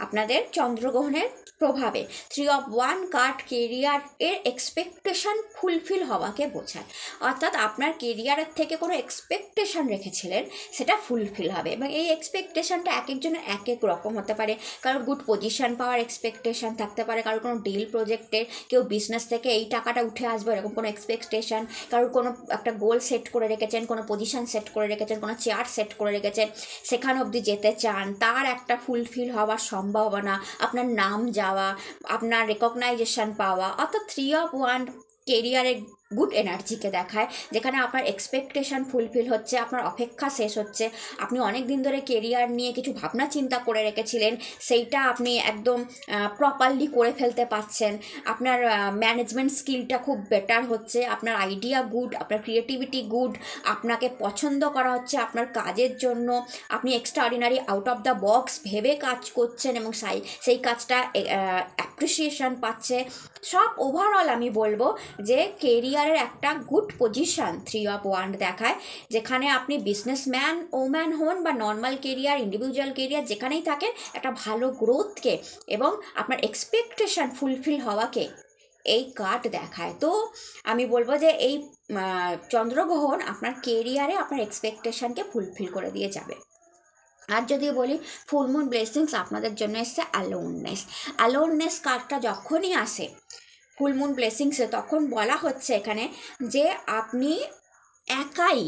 Speaker 1: আপনাদের চন্দ্রগ্রহণের প্রভাবে। 3 of Wands কার্ড কেরিয়ারের এক্সপেকটেশন ফুলফিল হওয়াকে বোঝায়, অর্থাৎ আপনার কেরিয়ারের থেকে কোনো এক্সপেকটেশন রেখেছিলেন সেটা ফুলফিল হবে, এবং এই এক্সপেকটেশনটা এক একজনের এক এক রকম হতে পারে। কারোর গুড পজিশন পাওয়ার এক্সপেকটেশন থাকতে পারে, কারোর কোনো ডিল প্রজেক্টের, কেউ বিজনেস থেকে এই টাকাটা উঠে আসবে এরকম কোনো এক্সপেকটেশন, কারোর কোনো একটা গোল সেট করে রেখেছেন, কোনো পজিশন সেট করে রেখেছেন, কোনো চেয়ার সেট করে রেখেছেন, সেখান অবধি যেতে চান, তার একটা ফুলফিল হওয়ার সম্ভাবনা, আপনার নাম যাওয়া, আপনার রেকগনাইজেশন পাওয়া, অর্থাৎ 3 of Wands কেরিয়ারের গুড এনার্জিকে দেখায়, যেখানে আপনার এক্সপেকটেশন ফুলফিল হচ্ছে, আপনার অপেক্ষা শেষ হচ্ছে, আপনি অনেক দিন ধরে কেরিয়ার নিয়ে কিছু ভাবনা চিন্তা করে রেখেছিলেন, সেইটা আপনি একদম প্রপারলি করে ফেলতে পারছেন, আপনার ম্যানেজমেন্ট স্কিলটা খুব বেটার হচ্ছে, আপনার আইডিয়া গুড, আপনার ক্রিয়েটিভিটি গুড, আপনাকে পছন্দ করা হচ্ছে আপনার কাজের জন্য, আপনি extraordinary out of the box ভেবে কাজ করছেন এবং সেই কাজটা অ্যাপ্রিসিয়েশন পাচ্ছে। সব ওভারঅল আমি বলবো যে কেরিয়ারের একটা গুড পজিশন 3 of Wands দেখায়, যেখানে আপনি বিজনেসম্যান ওম্যান হন বা নর্মাল কেরিয়ার, ইন্ডিভিজুয়াল কেরিয়ার, যেখানেই থাকেন একটা ভালো গ্রোথকে এবং আপনার এক্সপেকটেশন ফুলফিল হওয়াকে এই কার্ড দেখায়। তো আমি বলবো যে এই চন্দ্রগ্রহণ আপনার কেরিয়ারে আপনার এক্সপেকটেশনকে ফুলফিল করে দিয়ে যাবে। আর যদি বলি ফুল মুন ব্লেসিংস আপনাদের জন্য এসছে অ্যালোননেস। অ্যালোননেস কার্ডটা যখনই আসে ফুল মুন ব্লেসিংসে, তখন বলা হচ্ছে এখানে যে আপনি একাই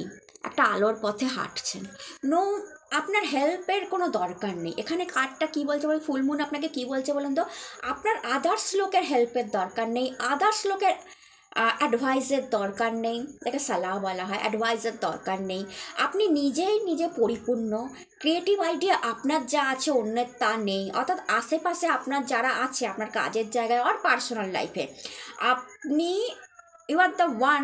Speaker 1: একটা আলোর পথে হাঁটছেন, আপনার হেল্পের কোনো দরকার নেই। এখানে কার্ডটা কী বলছে বলে, ফুল মুন আপনাকে কী বলছে বলুন তো, আপনার আদার্স লোকের হেল্পের দরকার নেই, আদার্স লোকের অ্যাডভাইসের দরকার নেই, যাকে সালাহ বলা হয়, অ্যাডভাইসের দরকার নেই, আপনি নিজেই নিজে পরিপূর্ণ, ক্রিয়েটিভ আইডিয়া আপনার যা আছে অন্যের তা নেই, অর্থাৎ আশেপাশে আপনার যারা আছে আপনার কাজের জায়গায় আর পার্সোনাল লাইফে, আপনি ইউ আর দ্য ওয়ান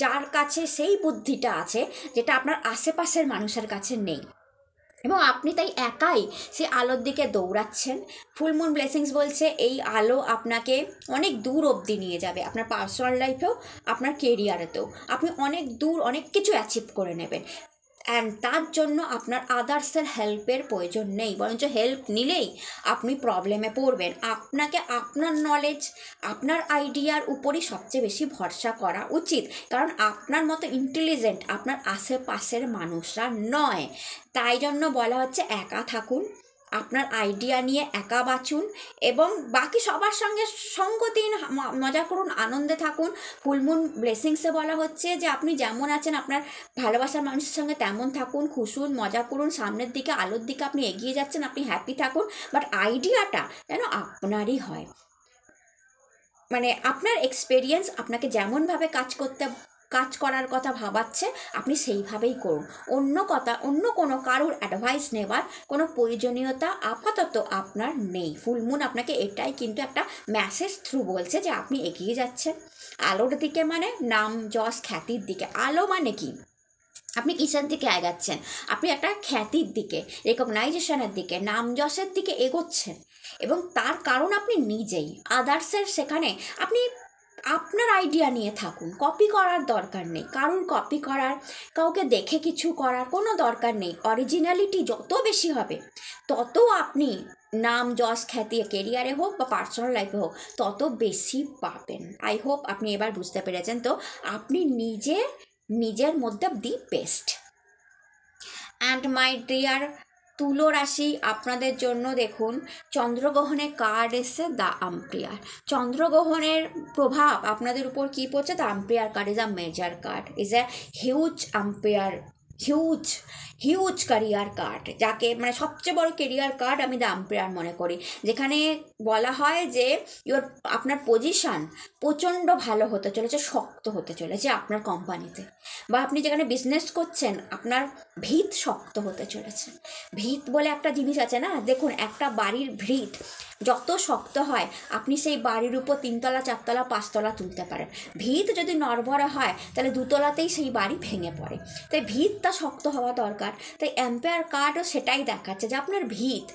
Speaker 1: যার কাছে সেই বুদ্ধিটা আছে যেটা আপনার আশেপাশের মানুষের কাছে নেই, এবং আপনি তাই একাই সে আলোর দিকে দৌড়াচ্ছেন। ফুল মুন ব্লেসিংস বলছে এই আলো আপনাকে অনেক দূর অবধি নিয়ে যাবে, আপনার পার্সোনাল লাইফেও আপনার কেরিয়ারেতেও আপনি অনেক দূর অনেক কিছু অ্যাচিভ করে নেবেন, অ্যান্ড তার জন্য আপনার আদার্সের হেল্পের প্রয়োজন নেই, বরঞ্চ হেল্প নিলেই আপনি প্রবলেমে পড়বেন। আপনাকে আপনার নলেজ, আপনার আইডিয়ার উপরই সবচেয়ে বেশি ভরসা করা উচিত, কারণ আপনার মতো ইন্টেলিজেন্ট আপনার আশেপাশের মানুষরা নয়। তাই জন্য বলা হচ্ছে একা থাকুন, আপনার আইডিয়া নিয়ে একা বাঁচুন এবং বাকি সবার সঙ্গে সঙ্গ দিন, মজা করুন, আনন্দে থাকুন। ফুল মুন ব্লেসিংসে বলা হচ্ছে যে আপনি যেমন আছেন আপনার ভালোবাসার মানুষের সঙ্গে তেমন থাকুন, খুশুন, মজা করুন, সামনের দিকে আলোর দিকে আপনি এগিয়ে যাচ্ছেন, আপনি হ্যাপি থাকুন, বাট আইডিয়াটা যেন আপনারই হয়, মানে আপনার এক্সপেরিয়েন্স আপনাকে যেমনভাবে কাজ করার কথা ভাবাচ্ছে আপনি সেইভাবেই করুন। অন্য কোনো কারোর অ্যাডভাইস নেবার কোনো প্রয়োজনীয়তা আপাতত আপনার নেই। ফুল মুন আপনাকে এটাই কিন্তু একটা মেসেজ থ্রু বলছে যে আপনি এগিয়ে যাচ্ছেন আলোর দিকে, মানে নাম যশ খ্যাতির দিকে। আলো মানে কি, আপনি কিসের দিকে এগাচ্ছেন, আপনি একটা খ্যাতির দিকে, রেকগনাইজেশনের দিকে, নাম যশের দিকে এগোচ্ছেন, এবং তার কারণ আপনি নিজেই, আদার্সের সেখানে আপনি আপনার আইডিয়া নিয়ে থাকুন, কপি করার দরকার নেই, কারুর কপি করার, কাউকে দেখে কিছু করার কোনো দরকার নেই। অরিজিনালিটি যত বেশি হবে তত আপনি নাম যশ খ্যাতি কেরিয়ারে হোক বা পার্সোনাল লাইফে হোক তত বেশি পাবেন। আই হোপ আপনি এবার বুঝতে পেরেছেন। তো আপনি নিজের মধ্যে the best. And my dear তুলো রাশি, আপনাদের জন্য দেখুন চন্দ্রগ্রহণে কার্ড এসছে দ্য আম্পায়ার। চন্দ্রগ্রহণের প্রভাব আপনাদের উপর কী পড়ছে? The umpire card is a major card, is a huge umpire, huge career card, যাকে মানে সবচেয়ে বড় কেরিয়ার কার্ড আমি দ্য আম্পায়ার মনে করি, যেখানে বলা হয় যে আপনার পজিশান প্রচণ্ড ভালো হতে চলেছে, শক্ত হতে চলেছে আপনার কোম্পানিতে, বা আপনি যেখানে বিজনেস করছেন আপনার ভিত শক্ত হতে চলেছে। ভিত বলে একটা জিনিস আছে না, দেখুন একটা বাড়ির ভিত যত শক্ত হয় আপনি সেই বাড়ির উপর 3 তলা 4 তলা 5 তলা তুলতে পারেন। ভিত যদি নড়বড়ে হয় তাহলে 2 তলাতেই সেই বাড়ি ভেঙে পড়ে। তাই ভিতটা শক্ত হওয়া দরকার। তাই এম্পায়ার কার্ডও সেটাই দেখাচ্ছে যে আপনার ভিত,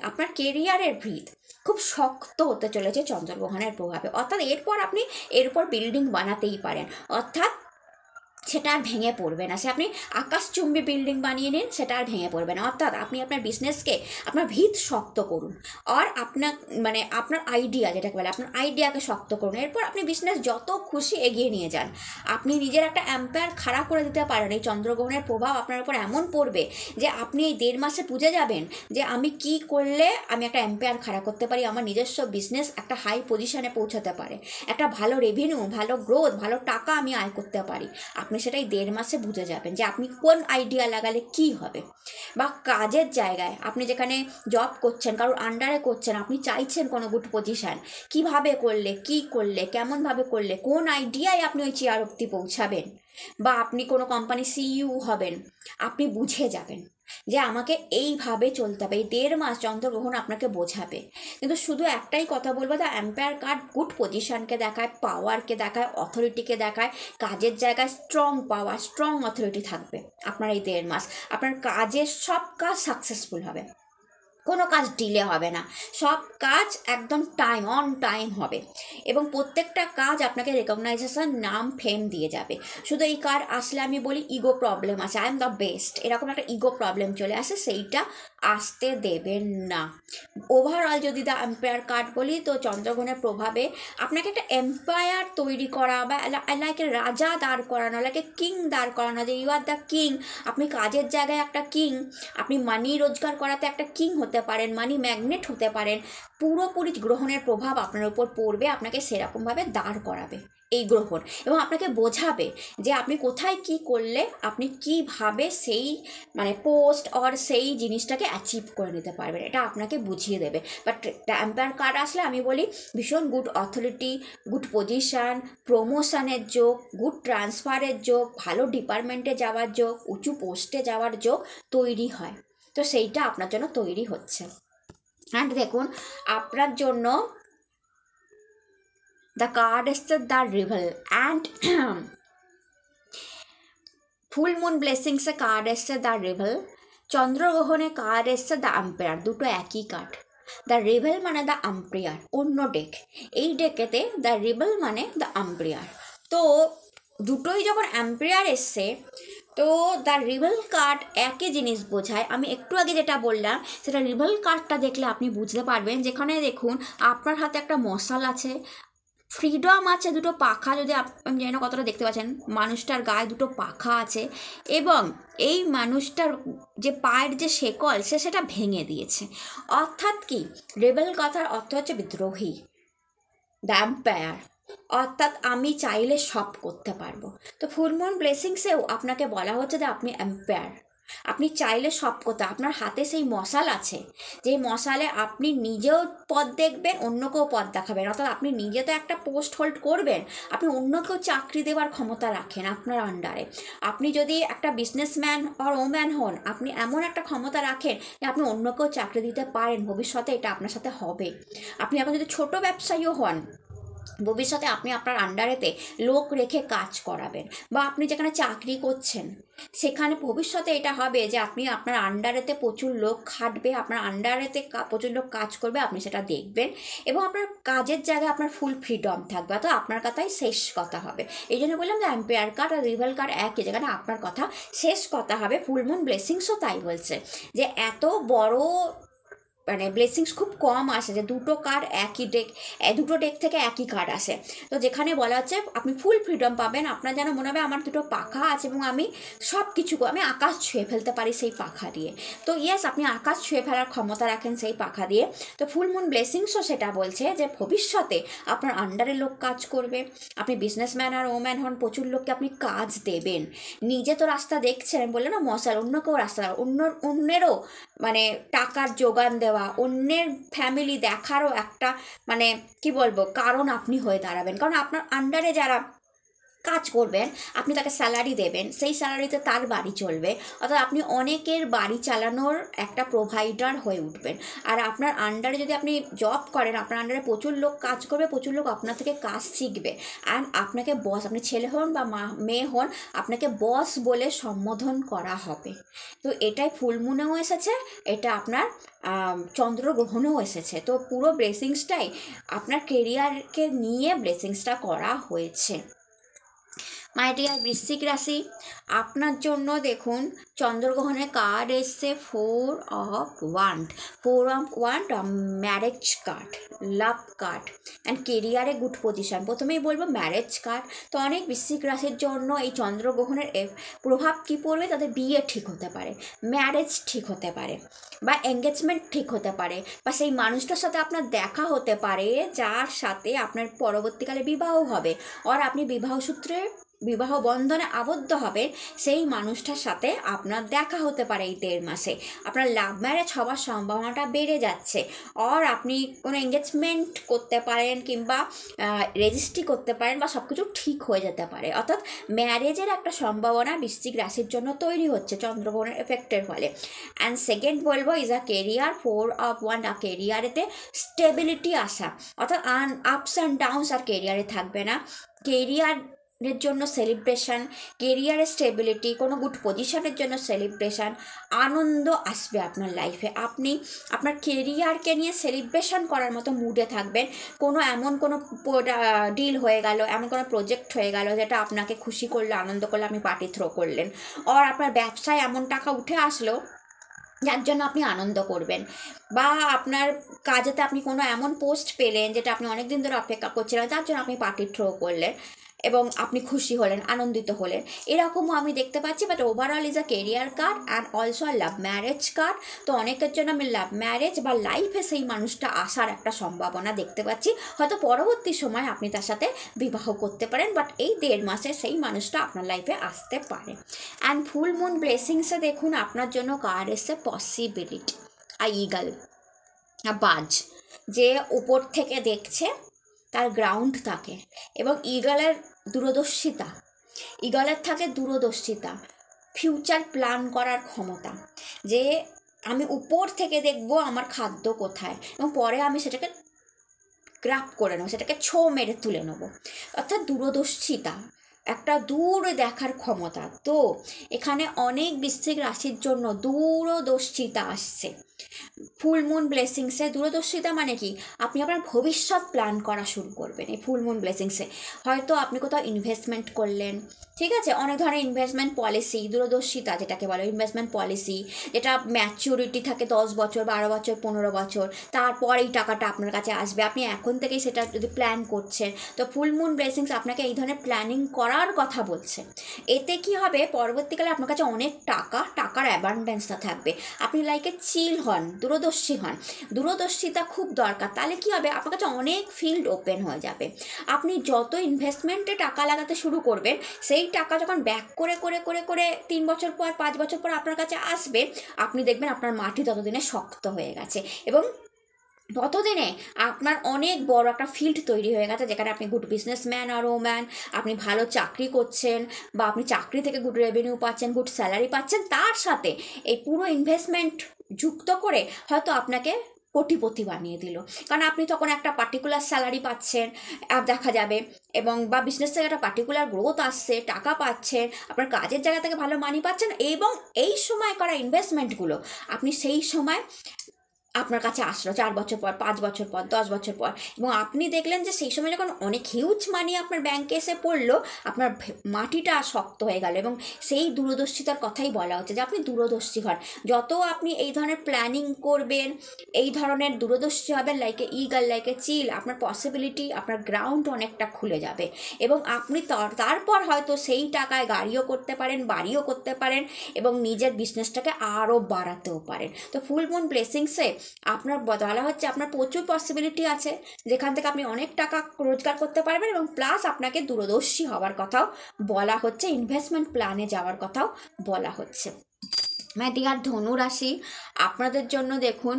Speaker 1: আপনার কেরিয়ারের ভিত খুব শক্ত হতে চলেছে চন্দ্রগ্রহণের প্রভাবে। অর্থাৎ এরপর আপনি এরপর বিল্ডিং বানাতেই পারেন, অর্থাৎ সেটা আর ভেঙে পড়বে না। সে আপনি আকাশচুম্বী বিল্ডিং বানিয়ে নিন, সেটা আর ভেঙে পড়বে না। অর্থাৎ আপনি আপনার বিজনেসকে আপনার ভিত শক্ত করুন, আর আপনার আইডিয়া, যেটাকে বলে আপনার আইডিয়াকে শক্ত করুন। এরপর আপনি বিজনেস যত খুশি এগিয়ে নিয়ে যান। আপনি নিজের একটা এম্পায়ার খাড়া করে দিতে পারেন। এই চন্দ্রগ্রহণের প্রভাব আপনার উপর এমন পড়বে যে আপনি এই 1.5 মাসে বুঝে যাবেন যে আমি কি করলে আমি একটা এম্পায়ার খাড়া করতে পারি, আমার নিজস্ব বিজনেস একটা হাই পজিশনে পৌঁছাতে পারে, একটা ভালো রেভিনিউ, ভালো গ্রোথ, ভালো টাকা আমি আয় করতে পারি। আপনি সেটাই 1.5 মাসে বুঝে যাবেন যে আপনি কোন আইডিয়া লাগালে কি হবে। বা কাজের জায়গায় আপনি যেখানে জব করছেন, কারোর আন্ডারে করছেন, আপনি চাইছেন কোনো গুড পজিশান, কিভাবে করলে, কি করলে, কেমনভাবে করলে, কোন আইডিয়ায় আপনি ওই চেয়ার অবধি পৌঁছাবেন, বা আপনি কোনো কোম্পানি সিইও হবেন, আপনি বুঝে যাবেন যে আমাকে এইভাবে চলতে হবে। এই 1.5 মাস চন্দ্রগ্রহণ আপনাকে বোঝাবে। কিন্তু শুধু একটাই কথা বলবো, দ্য এম্পায়ার কার্ড গুড পজিশনকে দেখায়, পাওয়ারকে দেখায়, অথরিটিকে দেখায়। কাজের জায়গায় স্ট্রং পাওয়ার, স্ট্রং অথরিটি থাকবে আপনার এই 1.5 মাস। আপনার কাজের সব কাজ সাকসেসফুল হবে, কোনো কাজ ডিলে হবে না, সব কাজ একদম অন টাইম হবে, এবং প্রত্যেকটা কাজ আপনাকে রেকগনাইজেশন, নাম, ফেম দিয়ে যাবে। শুধু এই কার্ড আসলে আমি বলি ইগো প্রবলেম আছে, আই এম দ্য বেস্ট, এরকম একটা ইগো প্রবলেম চলে আসে, সেইটা আসতে দেবেন না। ওভারঅল যদি দ্য এম্পায়ার কার্ড বলি, তো চন্দ্রগ্রহণের প্রভাবে আপনাকে একটা এম্পায়ার তৈরি করা, বা লাইক এ রাজা দাঁড় করানো, লাইক এ কিং দাঁড় করানো, যে ইউ আর দ্য কিং। আপনি কাজের জায়গায় একটা কিং, আপনি মানি রোজগার করাতে একটা কিং হতে পারেন, মানি ম্যাগনেট হতে পারেন। পুরোপুরি গ্রহণের প্রভাব আপনার উপর পড়বে, আপনাকে সেরকমভাবে দাঁড় করাবে এই গ্রহণ, এবং আপনাকে বোঝাবে যে আপনি কোথায় কি করলে আপনি কিভাবে সেই পোস্ট অর সেই জিনিসটাকে অ্যাচিভ করে নিতে পারবেন, এটা আপনাকে বুঝিয়ে দেবে। বাট এম্পায়ার কার্ড আসলে আমি বলি ভীষণ গুড অথরিটি, গুড পজিশান, প্রমোশনের যোগ, গুড ট্রান্সফারের যোগ, ভালো ডিপার্টমেন্টে যাওয়ার যোগ, উঁচু পোস্টে যাওয়ার যোগ তৈরি হয়। তো সেইটা আপনার জন্য তৈরি হচ্ছে। অ্যান্ড দেখুন আপনার জন্য দ্য কার্ড এসছে the reveal, and full moon ব্লেসিংসে কার্ড এসছে দ্য রিভেল, চন্দ্রগ্রহণে কার্ড এসছে দ্য আম্পায়ার। দুটো একই কার্ড। দ্য রিভেল মানে দ্য আম্পায়ার, অন্য ডেক, এই ডেকেতে দ্য রিভেল মানে দ্য আম্পায়ার। তো দুটোই যখন আম্পায়ার এসছে, তো দ্য রিভেল কার্ড একই জিনিস বোঝায়। আমি একটু আগে যেটা বললাম সেটা রিভেল কার্ডটা দেখলে আপনি বুঝতে পারবেন। যেখানে দেখুন আপনার হাতে একটা মশাল আছে, ফ্রিডম আছে, দুটো পাখা, যদি আপনি জানি না কতটা দেখতে পাচ্ছেন, মানুষটার গায়ে দুটো পাখা আছে, এবং এই মানুষটার যে পায়ের যে শেকল সেটা ভেঙে দিয়েছে। অর্থাৎ কি, রেবেল কথার অর্থ হচ্ছে বিদ্রোহী, দ্য এম্পায়ার, অর্থাৎ আমি চাইলে সব করতে পারবো। তো ফুল মুন ব্লেসিংসেও আপনাকে বলা হচ্ছে যে আপনি এম্পায়ার, আপনি চাইলে সব করতে, আপনার হাতে সেই মশাল আছে, যে মশালে আপনি নিজেও পথ দেখবেন, অন্যকেও পথ দেখাবেন। অর্থাৎ আপনি নিজে তো একটা পোস্ট হোল্ড করবেন, আপনি অন্যকেও চাকরি দেওয়ার ক্ষমতা রাখেন আপনার আন্ডারে। আপনি যদি একটা বিজনেসম্যান অর ওম্যান হন, আপনি এমন একটা ক্ষমতা রাখেন যে আপনি অন্যকেও চাকরি দিতে পারেন, ভবিষ্যতে এটা আপনার সাথে হবে। আপনি এখন যদি ছোট ব্যবসায়ীও হন, ভবিষ্যতে আপনি আপনার আন্ডারেতে লোক রেখে কাজ করাবেন, বা আপনি যেখানে চাকরি করছেন সেখানে ভবিষ্যতে এটা হবে যে আপনি আপনার আন্ডারেতে প্রচুর লোক খাটবে, আপনার আন্ডারেতে প্রচুর লোক কাজ করবে, আপনি সেটা দেখবেন এবং আপনার কাজের জায়গায় আপনার ফুল ফ্রিডম থাকবে। তো আপনার কথাই শেষ কথা হবে। এই জন্য বললাম যে এম্পায়ার কার্ড আর রিভেল কার্ড একই, যেখানে আপনার কথা শেষ কথা হবে। ফুল মুন ব্লেসিংসও তাই বলছে যে এত বড় মানে ব্লেসিংস খুব কম আসে যে দুটো কার্ড একই ডেক, দুটো ডেক থেকে একই কার্ড আসে। তো যেখানে বলা হচ্ছে আপনি ফুল ফ্রিডম পাবেন, আপনার যেন মনে হবে আমার দুটো পাখা আছে এবং আমি সব কিছু আমি আকাশ ছুঁয়ে ফেলতে পারি সেই পাখা দিয়ে। তো ইয়েস, আপনি আকাশ ছুঁয়ে ফেলার ক্ষমতা রাখেন সেই পাখা দিয়ে। তো ফুল মুন ব্লেসিংসও সেটা বলছে যে ভবিষ্যতে আপনার আন্ডারে লোক কাজ করবে, আপনি বিজনেসম্যান আর ওম্যান হন, প্রচুর লোককে আপনি কাজ দেবেন। নিজে তো রাস্তা দেখছেন, বললে না মশাল, অন্যকেও রাস্তা, অন্যেরও মানে টাকার যোগান দেওয়া, অন্যের ফ্যামিলি দেখারও একটা মানে কি বলবো কারণ আপনি হয়ে দাঁড়াবেন। কারণ আপনার আন্ডারে যারা কাজ করবেন আপনি তাকে স্যালারি দেবেন, সেই স্যালারিতে তার বাড়ি চলবে, অর্থাৎ আপনি অনেকের বাড়ি চালানোর একটা প্রোভাইডার হয়ে উঠবেন। আর আপনার আন্ডারে যদি আপনি জব করেন, আপনার আন্ডারে প্রচুর লোক কাজ করবে, প্রচুর লোক আপনার থেকে কাজ শিখবে, অ্যান্ড আপনাকে বস, আপনি ছেলে হন বা মেয়ে হন, আপনাকে বস বলে সম্বোধন করা হবে। তো এটাই ফুল মুনেও এসেছে, এটা আপনার চন্দ্রগ্রহণেও এসেছে। তো পুরো ব্লেসিংসটাই আপনার কেরিয়ারকে নিয়ে ব্লেসিংসটা করা হয়েছে। মাই ডিয়ার বৃশ্চিক রাশি, আপনার জন্য দেখুন চন্দ্রগ্রহণের কার্ড এসছে 4 of wand, marriage card, love card and কেরিয়ারে গুড পজিশন। প্রথমেই বলবো ম্যারেজ কার্ড। তো অনেক বৃশ্চিক রাশির জন্য এই চন্দ্রগ্রহণের প্রভাব কী পড়বে, তাদের বিয়ে ঠিক হতে পারে, ম্যারেজ ঠিক হতে পারে, বা এঙ্গেজমেন্ট ঠিক হতে পারে, বা সেই মানুষটার সাথে আপনার দেখা হতে পারে যার সাথে আপনার পরবর্তীকালে বিবাহ হবে, আর আপনি বিবাহ বন্ধনে আবদ্ধ হবেন, সেই মানুষটার সাথে আপনার দেখা হতে পারে এই 1.5 মাসে। আপনার লাভ ম্যারেজ হওয়ার সম্ভাবনাটা বেড়ে যাচ্ছে, আর আপনি কোনো এঙ্গেজমেন্ট করতে পারেন কিংবা রেজিস্ট্রি করতে পারেন, বা সব কিছু ঠিক হয়ে যেতে পারে। অর্থাৎ ম্যারেজের একটা সম্ভাবনা বৃশ্চিক রাশির জন্য তৈরি হচ্ছে চন্দ্রগ্রহণের এফেক্টের ফলে। অ্যান্ড সেকেন্ড বলবো is a career, 4 of wand, কেরিয়ারেতে স্টেবিলিটি আসা, অর্থাৎ আপস অ্যান্ড ডাউনস আর কেরিয়ারে থাকবে না। কেরিয়ারের জন্য সেলিব্রেশন, কেরিয়ারের স্টেবিলিটি, কোনো গুড পজিশনের জন্য সেলিব্রেশন, আনন্দ আসবে আপনার লাইফে। আপনি আপনার কেরিয়ারকে নিয়ে সেলিব্রেশন করার মতো মুডে থাকবেন। এমন কোনো ডিল হয়ে গেল, এমন কোনো প্রজেক্ট হয়ে গেল যেটা আপনাকে খুশি করলো, আনন্দ করলো, আপনি পার্টি থ্রো করলেন, আর আপনার ব্যবসায় এমন টাকা উঠে আসলো যার জন্য আপনি আনন্দ করবেন, বা আপনার কাজেতে আপনি কোনো এমন পোস্ট পেলেন যেটা আপনি অনেক দিন ধরে অপেক্ষা করছিলেন, তার জন্য আপনি পার্টি থ্রো করলেন এবং আপনি খুশি হলেন, আনন্দিত হলেন, এরকমও আমি দেখতে পাচ্ছি। But overall is a career card and also a love marriage card. তো অনেকের জন্য আমি লাভ ম্যারেজ বা লাইফে সেই মানুষটা আসার একটা সম্ভাবনা দেখতে পাচ্ছি। হয়তো পরবর্তী সময় আপনি তার সাথে বিবাহ করতে পারেন, বাট এই 1.5 মাসে সেই মানুষটা আপনার লাইফে আসতে পারে। অ্যান্ড ফুল মুন ব্লেসিংসে দেখুন আপনার জন্য কার্ড এসছে পসিবিলিটি, ইগল, বাজ, যে উপর থেকে দেখছে তার গ্রাউন্ড থাকে, এবং ইগলের দূরদর্শিতা, ইগলের থাকে দূরদর্শিতা, ফিউচার প্ল্যান করার ক্ষমতা, যে আমি উপর থেকে দেখব আমার খাদ্য কোথায় এবং পরে আমি সেটাকে গ্র্যাব করে নেবো, সেটাকে ছো মেরে তুলে নেবো, অর্থাৎ দূরদর্শিতা, একটা দূর দেখার ক্ষমতা। তো এখানে অনেক বৃশ্চিক রাশির জন্য দূরদর্শিতা আসছে ফুল মুন ব্লেসিংসে। দূরদর্শিতা মানে কি, আপনি আপনার ভবিষ্যৎ প্ল্যান করা শুরু করবেন এই ফুল মুন ব্লেসিংসে। হয়তো আপনি কোথাও ইনভেস্টমেন্ট করলেন, ঠিক আছে, অনেক ধরনের ইনভেস্টমেন্ট পলিসি, দূরদর্শিতা যেটাকে বলে ইনভেস্টমেন্ট পলিসি, যেটা ম্যাচিউরিটি থাকে 10 বছর, 12 বছর, 15 বছর, তারপর এই টাকাটা আপনার কাছে আসবে, আপনি এখন থেকেই সেটা যদি প্ল্যান করছেন। তো ফুল মুন ব্লেসিংস আপনাকে এই ধরনের প্ল্যানিং করার কথা বলছে। এতে কি হবে, পরবর্তীকালে আপনার কাছে অনেক টাকার অ্যাবান্ডেন্সটা থাকবে, আপনি লাইকে চিল হন, দূরদর্শী হন। দূরদর্শিতা খুব দরকার, তাহলে কি হবে, আপনার কাছে অনেক ফিল্ড ওপেন হয়ে যাবে। আপনি যত ইনভেস্টমেন্টে টাকা লাগাতে শুরু করবেন, সেই টাকা যখন ব্যাক করে করে করে করে 3 বছর পর, 5 বছর পর আপনার কাছে আসবে, আপনি দেখবেন আপনার মাটি ততদিনে শক্ত হয়ে গেছে, এবং ততদিনে আপনার অনেক বড় একটা ফিল্ড তৈরি হয়ে গেছে, যেখানে আপনি গুড বিজনেসম্যান আর ওম্যান, আপনি ভালো চাকরি করছেন, বা আপনি চাকরি থেকে গুড রেভিনিউ পাচ্ছেন, গুড স্যালারি পাচ্ছেন, তার সাথে এই পুরো ইনভেস্টমেন্ট যুক্ত করে হয়তো আপনাকে কোটিপতি বানিয়ে দিল। কারণ আপনি তখন একটা পার্টিকুলার স্যালারি পাচ্ছেন, দেখা যাবে, এবং বা বিজনেস থেকে একটা পার্টিকুলার গ্রোথ আসছে, টাকা পাচ্ছেন, আপনার কাজের জায়গা থেকে ভালো মানি পাচ্ছেন, এবং এই সময় করা ইনভেস্টমেন্টগুলো আপনি সেই সময় আপনার কাছে আসলো 4 বছর পর, 5 বছর পর, 10 বছর পর, এবং আপনি দেখলেন যে সেই সময় যখন অনেক হিউজ মানি আপনার ব্যাংকে এসে পড়লো, আপনার মাটিটা শক্ত হয়ে গেল। এবং সেই দূরদর্শিতার কথাই বলা হচ্ছে যে আপনি দূরদর্শী হন। যত আপনি এই ধরনের প্ল্যানিং করবেন, এই ধরনের দূরদর্শী হবেন, লাইকে ইগল, লাইকে চিল, আপনার পসিবিলিটি, আপনার গ্রাউন্ড অনেকটা খুলে যাবে। এবং আপনি তারপর হয়তো সেই টাকায় গাড়িও করতে পারেন, বাড়িও করতে পারেন, এবং নিজের বিজনেসটাকে আরও বাড়াতেও পারেন। তো ফুল মুন ব্লেসিংসে আপনার বলা হচ্ছে আপনার প্রচুর পসিবিলিটি আছে, যেখান থেকে আপনি অনেক টাকা রোজগার করতে পারবেন, এবং প্লাস আপনাকে দূরদর্শী হওয়ার কথাও বলা হচ্ছে, ইনভেস্টমেন্ট প্ল্যানে যাওয়ার কথাও বলা হচ্ছে। মাই ডিয়ার ধনু রাশি, আপনাদের জন্য দেখুন